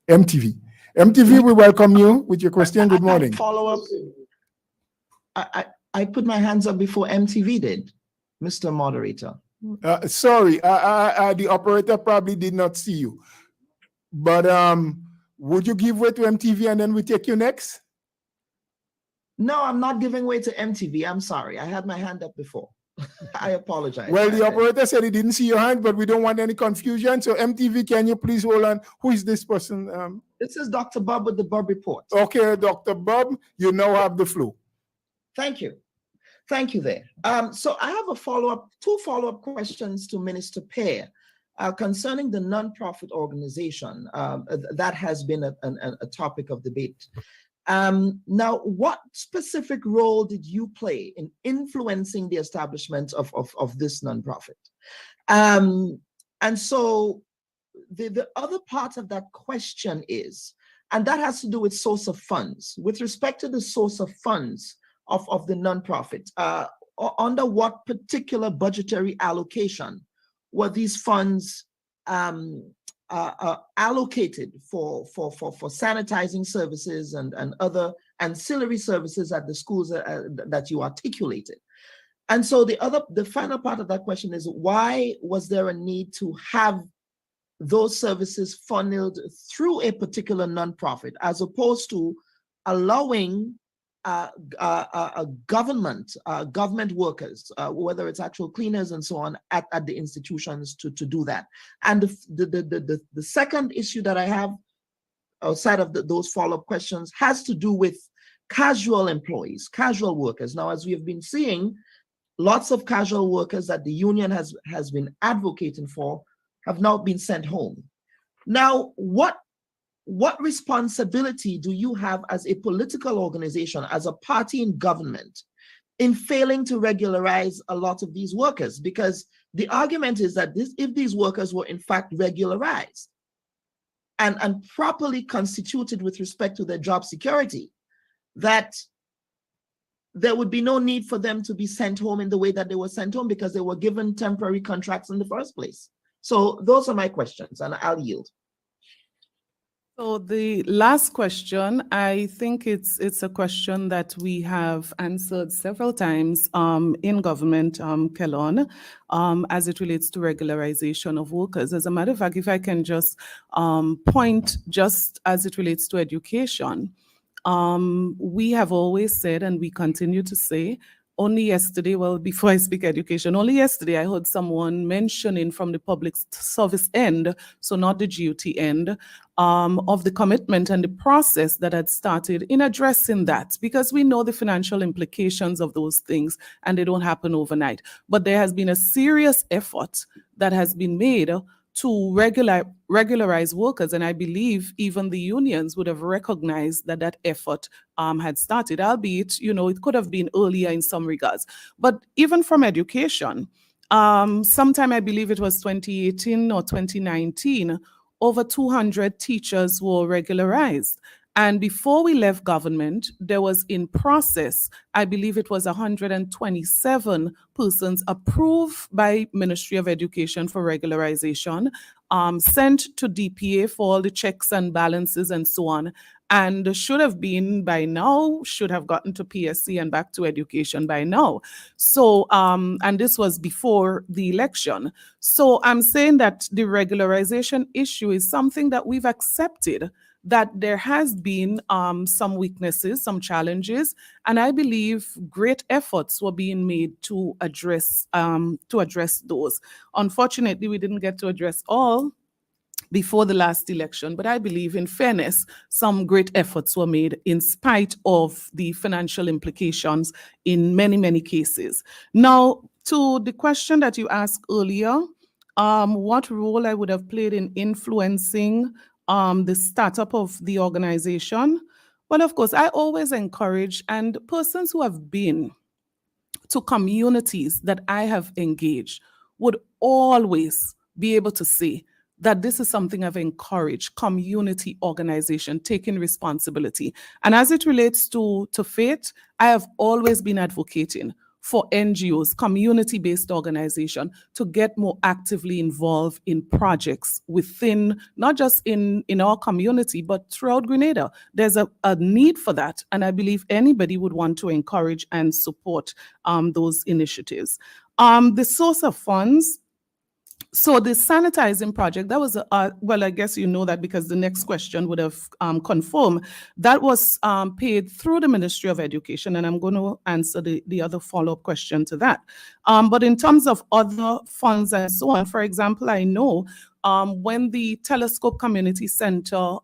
MTV. MTV, we welcome you with your question. Good morning. Follow up. I put my hands up before MTV did, Mr. Moderator. Sorry, the operator probably did not see you. But would you give way to MTV and then we take you next? No, I'm not giving way to MTV. I'm sorry. I had my hand up before. I apologize. Well, the operator said he didn't see your hand, but we don't want any confusion. So MTV, can you please hold on? Who is this person? This is Dr. Bob with the Bob Report. Okay, Dr. Bob, you now have the floor. Thank you. Thank you there. So I have two follow-up questions to Minister Pear concerning the nonprofit organization that has been a topic of debate. Now, what specific role did you play in influencing the establishment of this nonprofit? And so the other part of that question is, and that has to do with source of funds. With respect to the source of funds of the nonprofit, under what particular budgetary allocation were these funds allocated for sanitizing services and other ancillary services at the schools that you articulated? And so the final part of that question is, why was there a need to have those services funneled through a particular nonprofit as opposed to allowing government workers, whether it's actual cleaners and so on, at the institutions to do that? And the second issue that I have outside of those follow-up questions has to do with casual employees, casual workers. Now, as we have been seeing, lots of casual workers that the union has been advocating for have now been sent home. Now, what responsibility do you have as a political organization, as a party in government, in failing to regularize a lot of these workers? Because the argument is that if these workers were in fact regularized and properly constituted with respect to their job security, that there would be no need for them to be sent home in the way that they were sent home, because they were given temporary contracts in the first place. So those are my questions, and I'll yield. So the last question, I think it's a question that we have answered several times in government, Kelon, as it relates to regularization of workers. As a matter of fact, if I can just point just as it relates to education, we have always said, and we continue to say, only yesterday, well, before I speak education, only yesterday I heard someone mentioning from the public service end, so not the GUT end, of the commitment and the process that had started in addressing that, because we know the financial implications of those things and they don't happen overnight. But there has been a serious effort that has been made to regularize workers, and I believe even the unions would have recognized that that effort had started, albeit, it could have been earlier in some regards. But even from education, sometime I believe it was 2018 or 2019, over 200 teachers were regularized. And before we left government, there was in process, I believe it was 127 persons approved by Ministry of Education for regularization, sent to DPA for all the checks and balances and so on, and should have been by now, should have gotten to PSC and back to education by now. So, and this was before the election. So I'm saying that the regularization issue is something that we've accepted, that there has been some weaknesses, some challenges, and I believe great efforts were being made to address those. Unfortunately, we didn't get to address all before the last election, but I believe, in fairness, some great efforts were made in spite of the financial implications in many, many cases. Now, to the question that you asked earlier, what role I would have played in influencing the startup of the organization? Well, of course, I always encourage, and persons who have been to communities that I have engaged would always be able to say that this is something I've encouraged, community organization, taking responsibility. And as it relates to faith, I have always been advocating for NGOs, community-based organization, to get more actively involved in projects within, not just in our community, but throughout Grenada. There's a need for that. And I believe anybody would want to encourage and support those initiatives. The source of funds, so the sanitizing project, that was, well, I guess you know that because the next question would have confirmed, that was paid through the Ministry of Education, and I'm going to answer the other follow-up question to that. But in terms of other funds and so on, for example, I know when the Telescope Community Center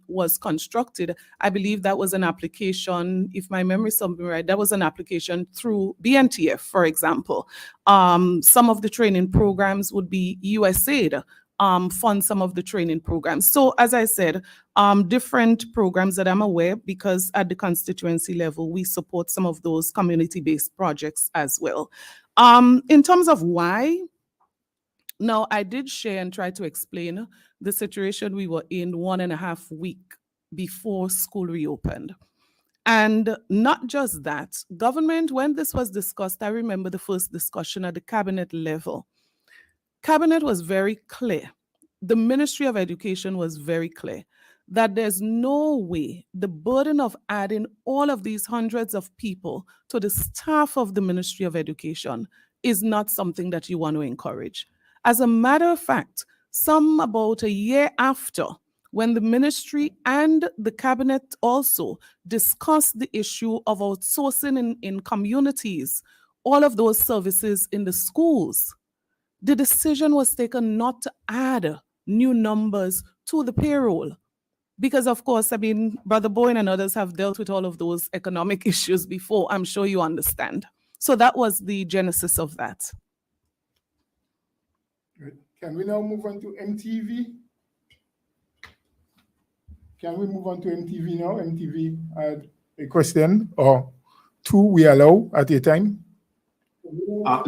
was constructed, I believe that was an application, if my memory serves me right, that was an application through BNTF, for example. Some of the training programs would be USAID, fund some of the training programs. So as I said, different programs that I'm aware, because at the constituency level, we support some of those community-based projects as well. In terms of why, now, I did share and try to explain the situation we were in 1.5 weeks before school reopened. And not just that, government, when this was discussed, I remember the first discussion at the cabinet level. Cabinet was very clear. The Ministry of Education was very clear that there's no way the burden of adding all of these hundreds of people to the staff of the Ministry of Education is not something that you want to encourage. As a matter of fact, some about a year after, when the ministry and the cabinet also discussed the issue of outsourcing in communities, all of those services in the schools, the decision was taken not to add new numbers to the payroll. Because of course, I mean, Brother Bowen and others have dealt with all of those economic issues before. I'm sure you understand. So that was the genesis of that. Good. Can we now move on to MTV? Can we move on to MTV now? MTV had a question or two we allow at a time.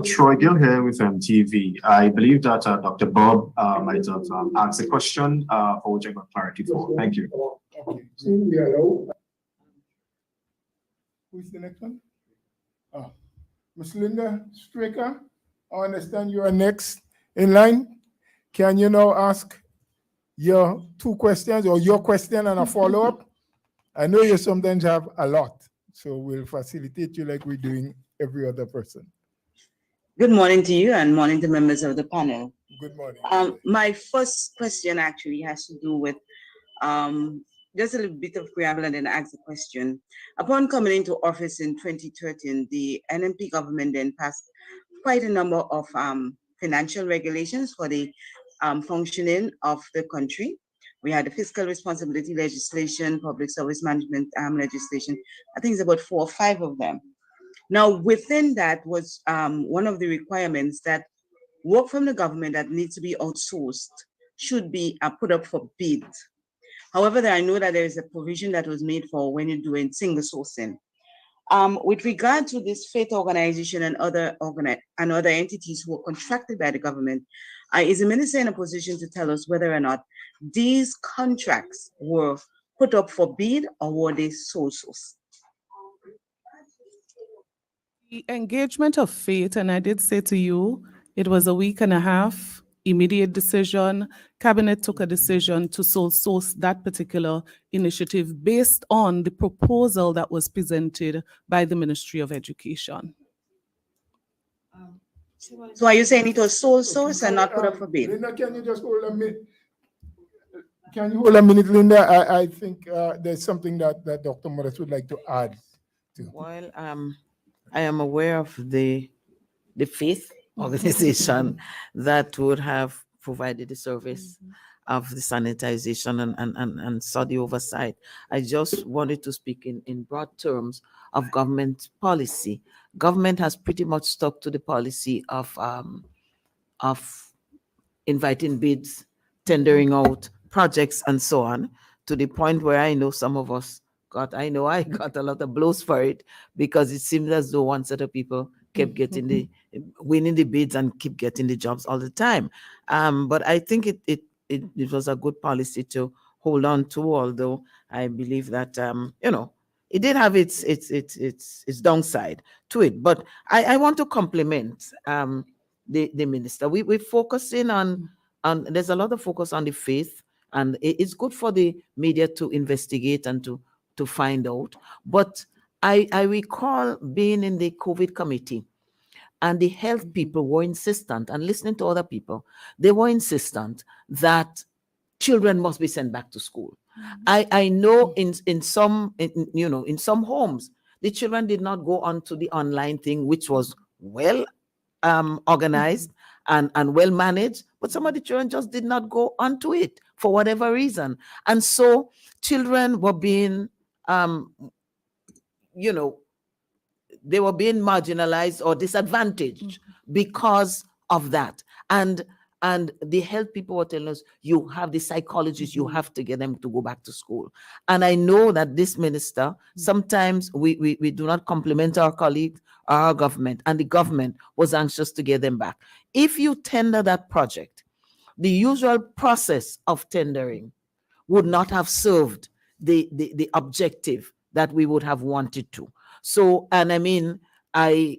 Troy Gill here with MTV. I believe that Dr. Bob might have asked a question for which I got clarity for. Thank you. Okay. Two we allow. Who's the next one? Ms. Linda Straker, I understand you are next in line. Can you now ask your two questions or your question and a follow-up? I know you sometimes have a lot, so we'll facilitate you like we're doing every other person. Good morning to you and morning to members of the panel. Good morning. My first question actually has to do with just a little bit of preamble and then ask the question. Upon coming into office in 2013, the NNP government then passed quite a number of financial regulations for the functioning of the country. We had the fiscal responsibility legislation, public service management legislation. I think it's about 4 or 5 of them. Now, within that was one of the requirements that work from the government that needs to be outsourced should be put up for bid. However, I know that there is a provision that was made for when you're doing single sourcing. With regard to this faith organization and other entities who are contracted by the government, is the minister in a position to tell us whether or not these contracts were put up for bid or were they sole source? The engagement of faith, and I did say to you, it was a 1.5 weeks, immediate decision. Cabinet took a decision to sole source that particular initiative based on the proposal that was presented by the Ministry of Education. So are you saying it was sole source and not put up for bid? Linda, can you just hold a minute? Can you hold a minute, Linda? I think there's something that Dr. Morris would like to add to. Well, I am aware of the faith organization that would have provided the service of the sanitization and saw the oversight. I just wanted to speak in broad terms of government policy. Government has pretty much stuck to the policy of inviting bids, tendering out projects and so on, to the point where I know some of us I got a lot of blows for it, because it seemed as though one set of people kept getting winning the bids and keep getting the jobs all the time. But I think it was a good policy to hold on to, although I believe that, it did have its downside to it. But I want to compliment the minister. We're focusing on there's a lot of focus on the faith, and it's good for the media to investigate and to find out. But I recall being in the COVID committee, and the health people were insistent, and listening to other people, they were insistent that children must be sent back to school. I know in some homes, the children did not go on to the online thing, which was well organized and well managed, but some of the children just did not go onto it for whatever reason. And so children were being, they were being marginalized or disadvantaged because of that. And the health people were telling us, you have the psychologists, you have to get them to go back to school. And I know that this minister, sometimes we do not compliment our colleagues, our government, and the government was anxious to get them back. If you tender that project, the usual process of tendering would not have served the objective that we would have wanted to. So, and I mean, I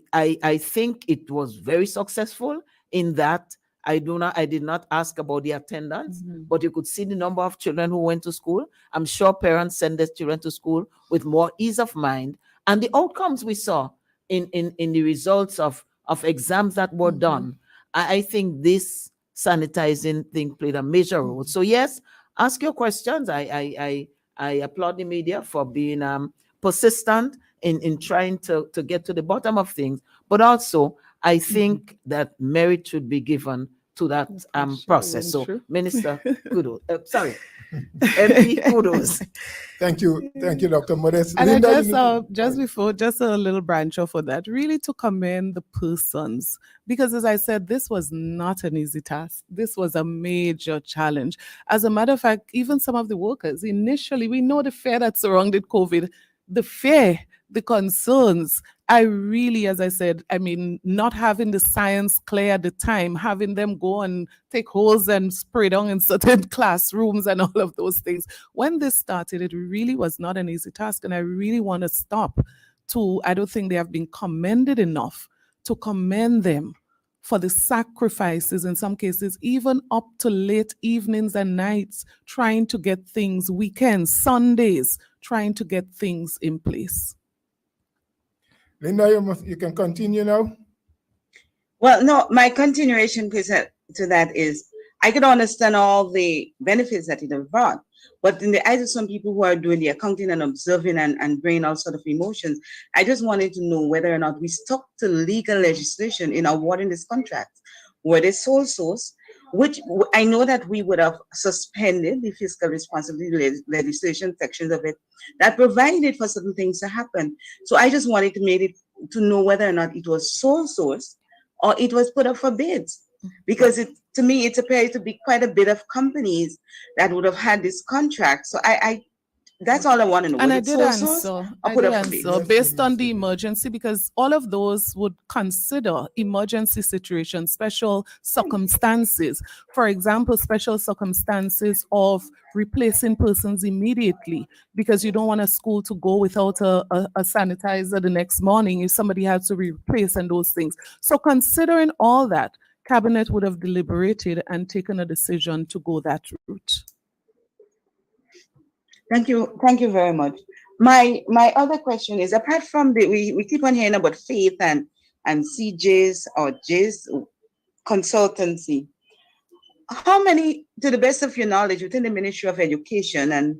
think it was very successful in that I did not ask about the attendance, but you could see the number of children who went to school. I'm sure parents send their children to school with more ease of mind. And the outcomes we saw in the results of exams that were done, I think this sanitizing thing played a major role. So yes, ask your questions. I applaud the media for being persistent in trying to get to the bottom of things, but also I think that merit should be given to that process. So, Minister, kudos. Sorry, MP, kudos. Thank you, Dr. Modest. And Linda, I just a little branch off of that, really to commend the persons, because as I said, this was not an easy task. This was a major challenge. As a matter of fact, even some of the workers, initially, we know the fear that surrounded COVID, the fear, the concerns. I really, as I said, I mean, not having the science clear at the time, having them go and take holes and spray down in certain classrooms and all of those things. When this started, it really was not an easy task. And I really want to stop I don't think they have been commended enough to commend them for the sacrifices, in some cases, even up to late evenings and nights, trying to get things, weekends, Sundays, trying to get things in place. Linda, you can continue now. Well, no, my continuation to that is I could understand all the benefits that it has brought, but in the eyes of some people who are doing the accounting and observing and bringing all sort of emotions, I just wanted to know whether or not we stuck to legal legislation in awarding this contract. Were they sole source, which I know that we would have suspended the fiscal responsibility legislation sections of it that provided for certain things to happen. So I just wanted to know whether or not it was sole source or it was put up for bids. Because to me, it appears to be quite a bit of companies that would have had this contract. So that's all I want to know. And I did answer based on the emergency, because all of those would consider emergency situations, special circumstances. For example, special circumstances of replacing persons immediately, because you don't want a school to go without a sanitizer the next morning if somebody has to replace and those things. So considering all that, Cabinet would have deliberated and taken a decision to go that route. Thank you very much. My other question is, apart from we keep on hearing about faith and CJs or J's consultancy, how many, to the best of your knowledge, within the Ministry of Education and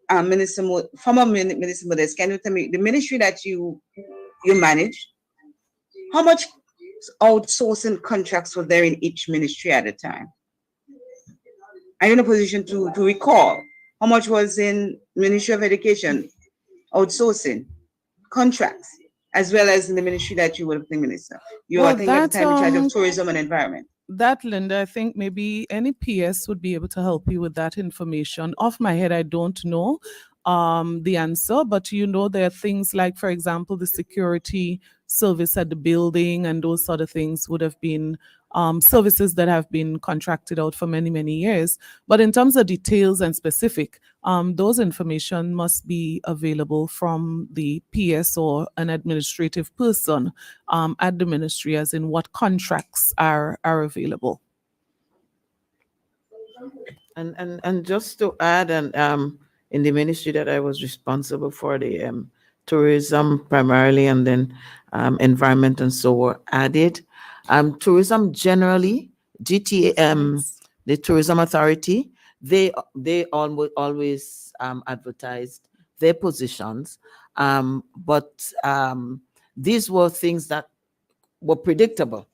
former Minister Modest, can you tell me the ministry that you manage, how much outsourcing contracts were there in each ministry at a time? Are you in a position to recall how much was in Ministry of Education outsourcing contracts, as well as in the ministry that you were the minister? You are, I think, at the time in charge of tourism and environment. That, Linda, I think maybe any PS would be able to help you with that information. Off my head, I don't know the answer, but there are things like, for example, the security service at the building and those sort of things would have been services that have been contracted out for many, many years. But in terms of details and specific, those information must be available from the PS or an administrative person at the ministry, as in what contracts are available. And just to add, and in the ministry that I was responsible for, the tourism primarily, and then environment and so were added. Tourism generally, GTA, the Tourism Authority, they always advertised their positions, but these were things that were predictable.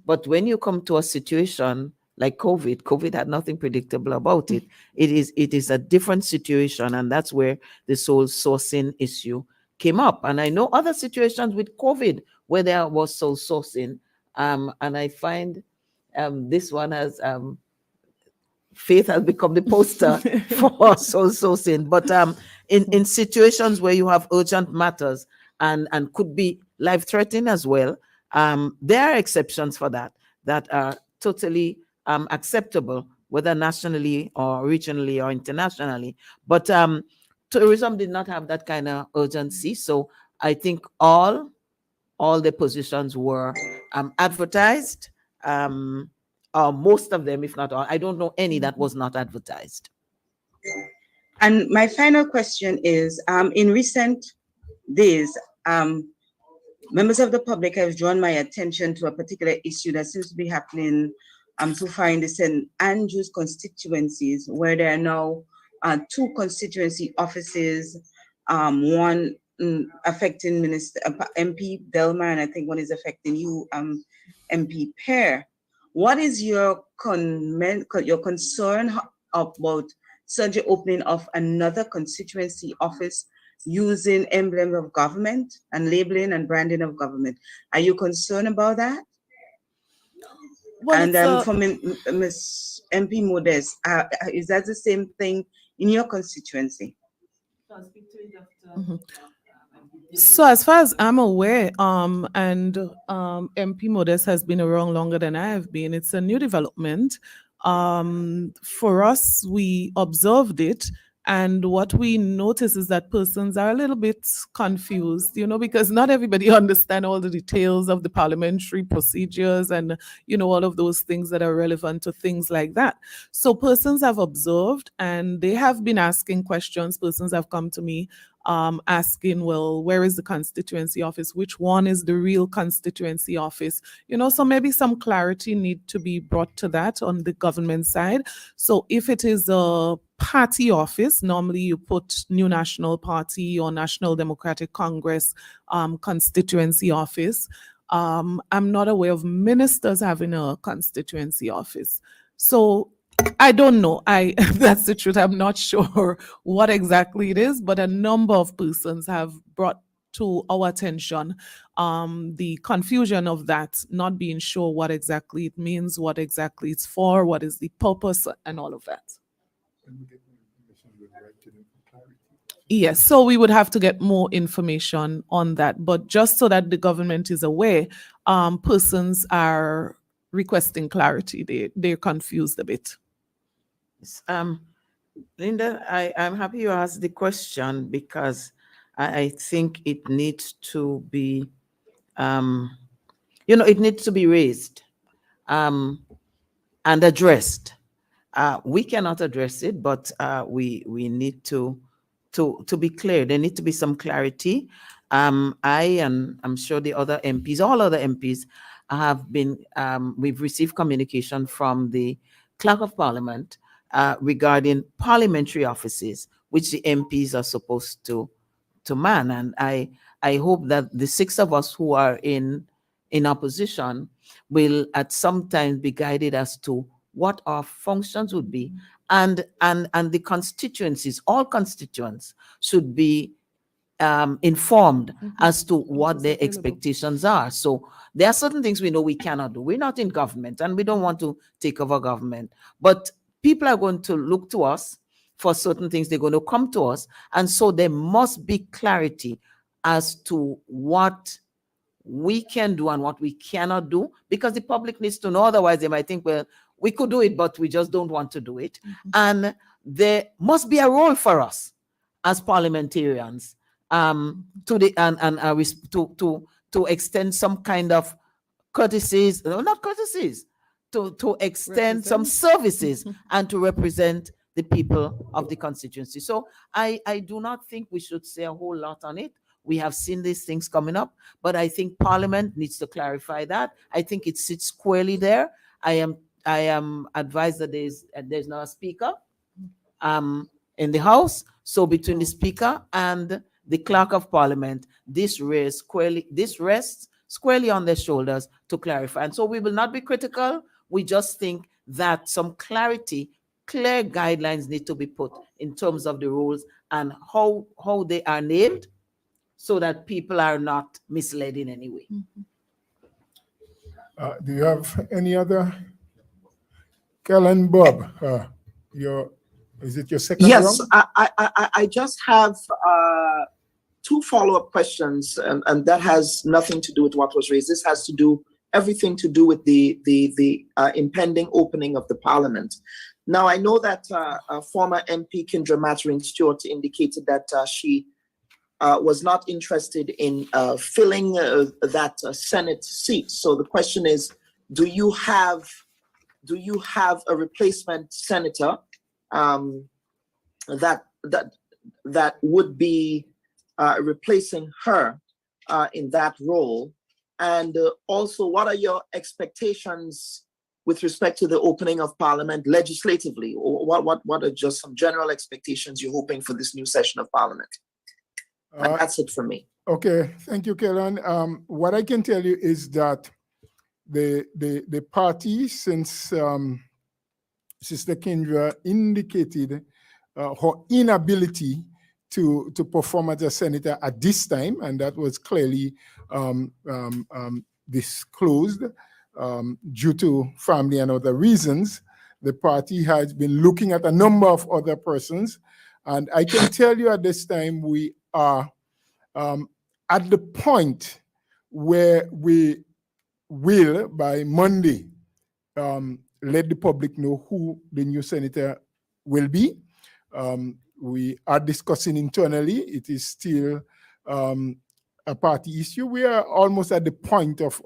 But when you come to a situation like COVID had nothing predictable about it. It is a different situation, and that's where the sole sourcing issue came up. And I know other situations with COVID where there was sole sourcing, and I find this one has faith has become the poster for sole sourcing. But in situations where you have urgent matters and could be life threatening as well, there are exceptions for that are totally acceptable, whether nationally or regionally or internationally. But tourism did not have that kind of urgency. So I think all the positions were advertised, or most of them, if not all. I don't know any that was not advertised. And my final question is, in recent days, members of the public have drawn my attention to a particular issue that seems to be happening so far in the St. Andrews constituencies, where there are now 2 constituency offices, one affecting MP Delmar, and I think one is affecting you, MP Pear. What is your concern about such an opening of another constituency office using emblem of government and labeling and branding of government? Are you concerned about that? Well, And for Ms. MP Modest, is that the same thing in your constituency? So as far as I'm aware, and MP Modest has been around longer than I have been, it's a new development. For us, we observed it, and what we notice is that persons are a little bit confused, because not everybody understand all the details of the parliamentary procedures and, all of those things that are relevant to things like that. So persons have observed and they have been asking questions. Persons have come to me asking, well, where is the constituency office? Which one is the real constituency office? So maybe some clarity need to be brought to that on the government side. So if it is a party office, normally you put New National Party or National Democratic Congress constituency office. I'm not aware of ministers having a constituency office. So I don't know. That's the truth. I'm not sure what exactly it is, but a number of persons have brought to our attention the confusion of that, not being sure what exactly it means, what exactly it's for, what is the purpose, and all of that. Yes, so we would have to get more information on that. But just so that the government is aware, persons are requesting clarity. They're confused a bit. Linda, I'm happy you asked the question, because I think it needs to be, it needs to be raised and addressed. We cannot address it, but we need to be clear. There need to be some clarity. And I'm sure the other MPs, all other MPs have been, we've received communication from the Clerk of Parliament regarding parliamentary offices, which the MPs are supposed to man. And I hope that the 6 of us who are in opposition will at some time be guided as to what our functions would be, and the constituencies, all constituents should be informed as to what their expectations are. So there are certain things we know we cannot do. We're not in government and we don't want to take over government, but people are going to look to us for certain things. They're going to come to us, and so there must be clarity as to what we can do and what we cannot do, because the public needs to know. Otherwise, they might think, well, we could do it, but we just don't want to do it. And there must be a role for us as parliamentarians to the to extend some kind of courtesies, no, not courtesies, to extend some services and to represent the people of the constituency. So I do not think we should say a whole lot on it. We have seen these things coming up, but I think Parliament needs to clarify that. I think it sits squarely there. I am advised that there's now a speaker in the House. So between the Speaker and the Clerk of Parliament, this rests squarely on their shoulders to clarify. And so we will not be critical. We just think that some clarity, clear guidelines need to be put in terms of the rules and how they are named, so that people are not misled in any way. Do you have any other? Kellen, Bob, is it your second Yes, round? I just have two follow-up questions, and that has nothing to do with what was raised. This has to do everything to do with the impending opening of the Parliament. Now, I know that former MP Kendra Mattering-Stewart indicated that she was not interested in filling that Senate seat. So the question is, do you have a replacement senator that would be replacing her in that role? And also, what are your expectations with respect to the opening of Parliament legislatively? Or what are just some general expectations you're hoping for this new session of Parliament? And that's it for me. Okay, thank you, Kellen. What I can tell you is that the party, since Sister Kendra indicated her inability to perform as a senator at this time, and that was clearly disclosed due to family and other reasons, the party has been looking at a number of other persons. And I can tell you at this time, we are at the point where we will, by Monday, let the public know who the new senator will be. We are discussing internally. It is still a party issue. We are almost at the point of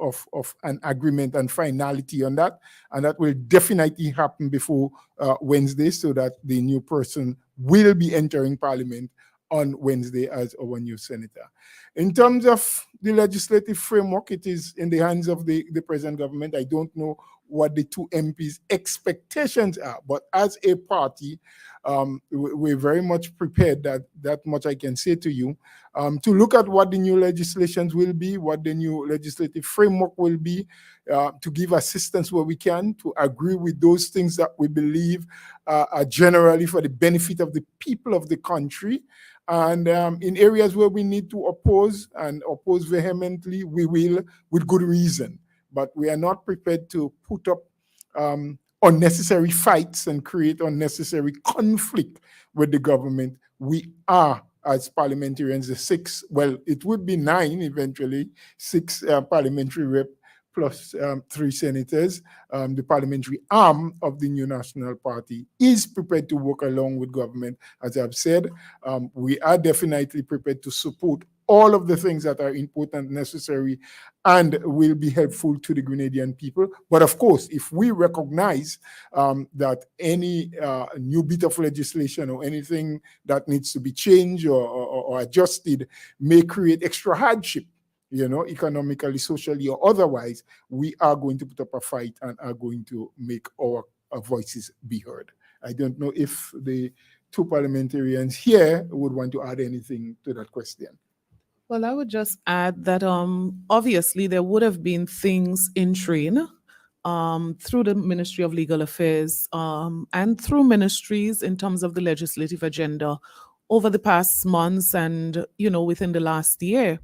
an agreement and finality on that, and that will definitely happen before Wednesday, so that the new person will be entering Parliament on Wednesday as our new senator. In terms of the legislative framework, it is in the hands of the present government. I don't know what the two MPs' expectations are, but as a party, we're very much prepared, that much I can say to you, to look at what the new legislations will be, what the new legislative framework will be, to give assistance where we can, to agree with those things that we believe are generally for the benefit of the people of the country. And in areas where we need to oppose and oppose vehemently, we will, with good reason. But we are not prepared to put up unnecessary fights and create unnecessary conflict with the government. We are, as parliamentarians, the six, well, it would be 9 eventually, 6 parliamentary rep plus 3 senators. The parliamentary arm of the new National Party is prepared to work along with government. As I've said, we are definitely prepared to support all of the things that are important, necessary, and will be helpful to the Grenadian people. But of course, if we recognize that any new bit of legislation or anything that needs to be changed or adjusted may create extra hardship, economically, socially, or otherwise, we are going to put up a fight and are going to make our voices be heard. I don't know if the two parliamentarians here would want to add anything to that question. Well, I would just add that obviously there would have been things in train through the Ministry of Legal Affairs and through ministries in terms of the legislative agenda over the past months and, within the last year.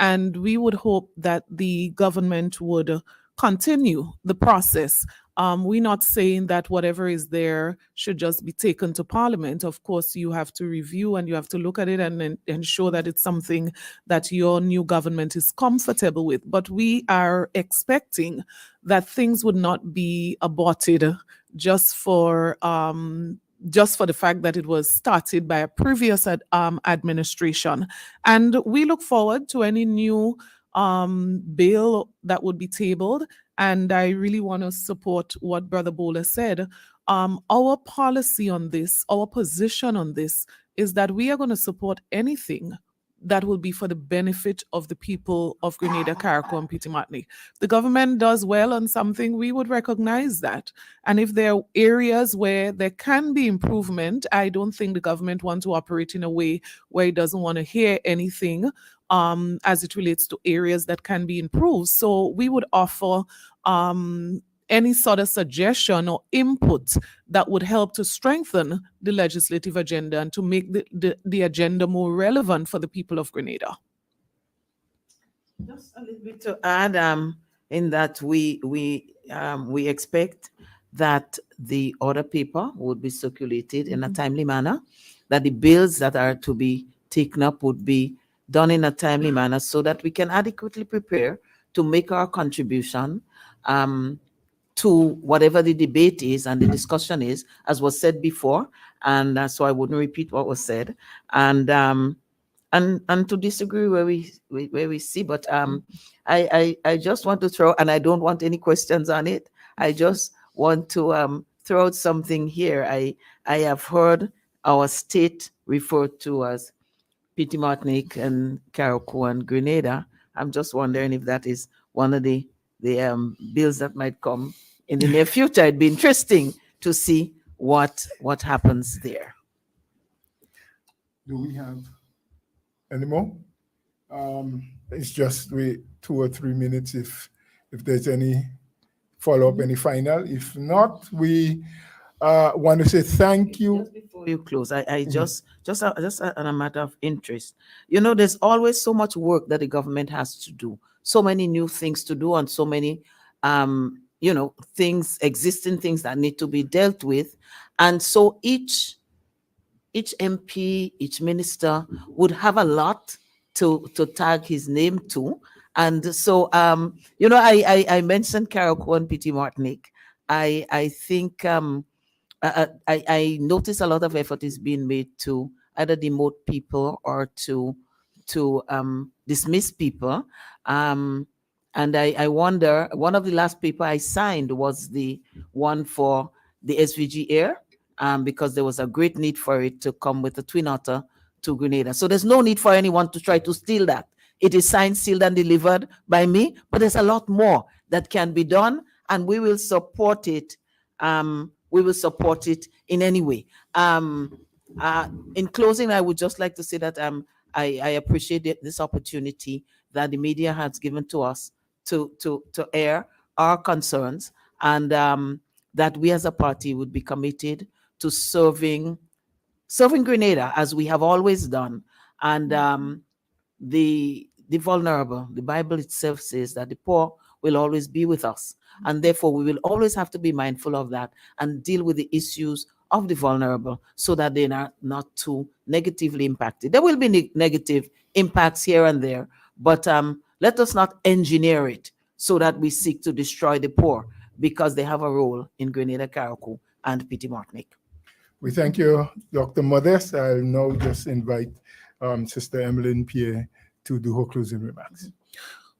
And we would hope that the government would continue the process We're not saying that whatever is there should just be taken to Parliament. Of course, you have to review and you have to look at it and ensure that it's something that your new government is comfortable with. But we are expecting that things would not be aborted just for the fact that it was started by a previous administration. And we look forward to any new bill that would be tabled. And I really want to support what Brother Bowler said. Our policy on this, our position on this, is that we are going to support anything that will be for the benefit of the people of Grenada, Carriacou, and Petit Martinique. The government does well on something, we would recognize that. And if there are areas where there can be improvement, I don't think the government wants to operate in a way where it doesn't want to hear anything as it relates to areas that can be improved. So we would offer any sort of suggestion or input that would help to strengthen the legislative agenda and to make the agenda more relevant for the people of Grenada. Just a little bit to add, in that we expect that the order paper would be circulated in a timely manner, that the bills that are to be taken up would be done in a timely manner so that we can adequately prepare to make our contribution to whatever the debate is and the discussion is, as was said before, and so I wouldn't repeat what was said, and to disagree where we see, but I just want to throw, and I don't want any questions on it. I just want to throw out something here. I have heard our state referred to as Petit Martinique and Carriacou and Grenada. I'm just wondering if that is one of the bills that might come in the near future. It'd be interesting to see what happens there. Do we have any more? It's just wait 2 or 3 minutes if there's any follow-up, any final. If not, we want to say thank you. Just before you close, I just on a matter of interest, you know, there's always so much work that the government has to do, so many new things to do, and so many you know, existing things that need to be dealt with, and so each MP, each minister would have a lot to tag his name to. And so, you know, I mentioned Carriacou and Petit Martinique. I think I notice a lot of effort is being made to either demote people or to dismiss people. And I wonder, one of the last paper I signed was the one for the SVG Air, because there was a great need for it to come with a twin otter to Grenada. So there's no need for anyone to try to steal that. It is signed, sealed, and delivered by me, but there's a lot more that can be done, and we will support it. We will support it in any way. In closing, I would just like to say that I appreciate this opportunity that the media has given to us to air our concerns, and that we as a party would be committed to serving Grenada as we have always done. And the vulnerable, the Bible itself says that the poor will always be with us. And therefore, we will always have to be mindful of that and deal with the issues of the vulnerable so that they are not too negatively impacted. There will be negative impacts here and there, but let us not engineer it so that we seek to destroy the poor, because they have a role in Grenada, Carriacou, and Petit Martinique. We thank you, Dr. Modeste. I'll now just invite Sister Emmeline Pierre to do her closing remarks.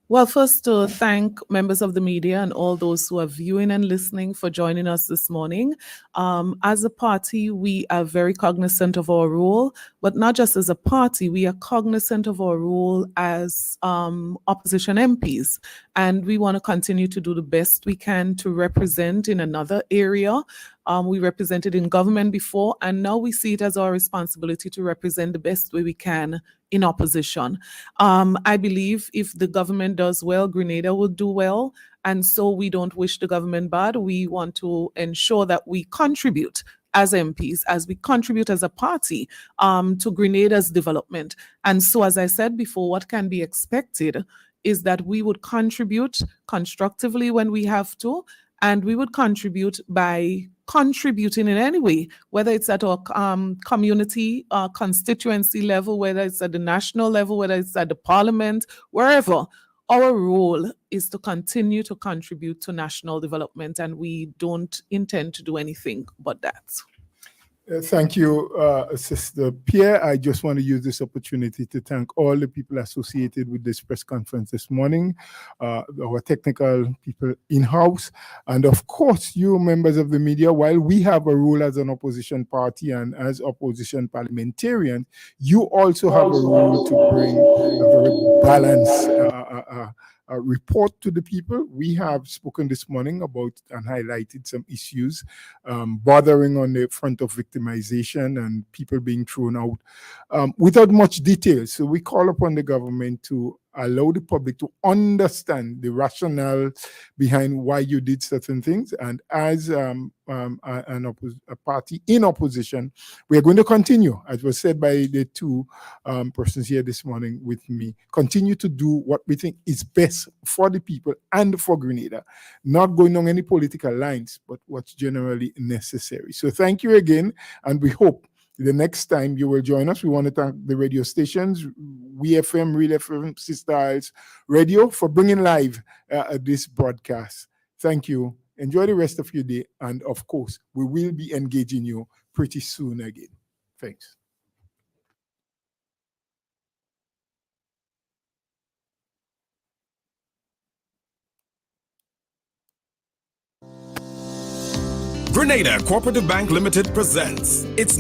Well, first to thank members of the media and all those who are viewing and listening for joining us this morning. As a party, we are very cognizant of our role, but not just as a party, we are cognizant of our role as opposition MPs. And we want to continue to do the best we can to represent in another area. We represented in government before, and now we see it as our responsibility to represent the best way we can in opposition. I believe if the government does well, Grenada will do well. And so we don't wish the government bad. We want to ensure that we contribute as MPs, as we contribute as a party to Grenada's development. And so, as I said before, what can be expected is that we would contribute constructively when we have to, And we would contribute by contributing in any way, whether it's at our community, constituency level, whether it's at the national level, whether it's at the parliament, wherever. Our role is to continue to contribute to national development, and we don't intend to do anything but that. Thank you, Sister Pierre. I just want to use this opportunity to thank all the people associated with this press conference this morning, our technical people in-house, and of course, you members of the media. While we have a role as an opposition party and as opposition parliamentarian, you also have a role to bring a very balanced report to the people. We have spoken this morning about and highlighted some issues bothering on the front of victimization and people being thrown out without much detail. So we call upon the government to allow the public to understand the rationale behind why you did certain things. And as a party in opposition, we are going to continue, as was said by the two persons here this morning with me, continue to do what we think is best for the people and for Grenada, not going on any political lines, but what's generally necessary. So thank you again, and we hope the next time you will join us. We want to thank the radio stations, WeFM, Real FM, Sister Isles Radio, for bringing live this broadcast. Thank you. Enjoy the rest of your day. And of course, we will be engaging you pretty soon again. Thanks. Grenada Cooperative Bank Limited presents its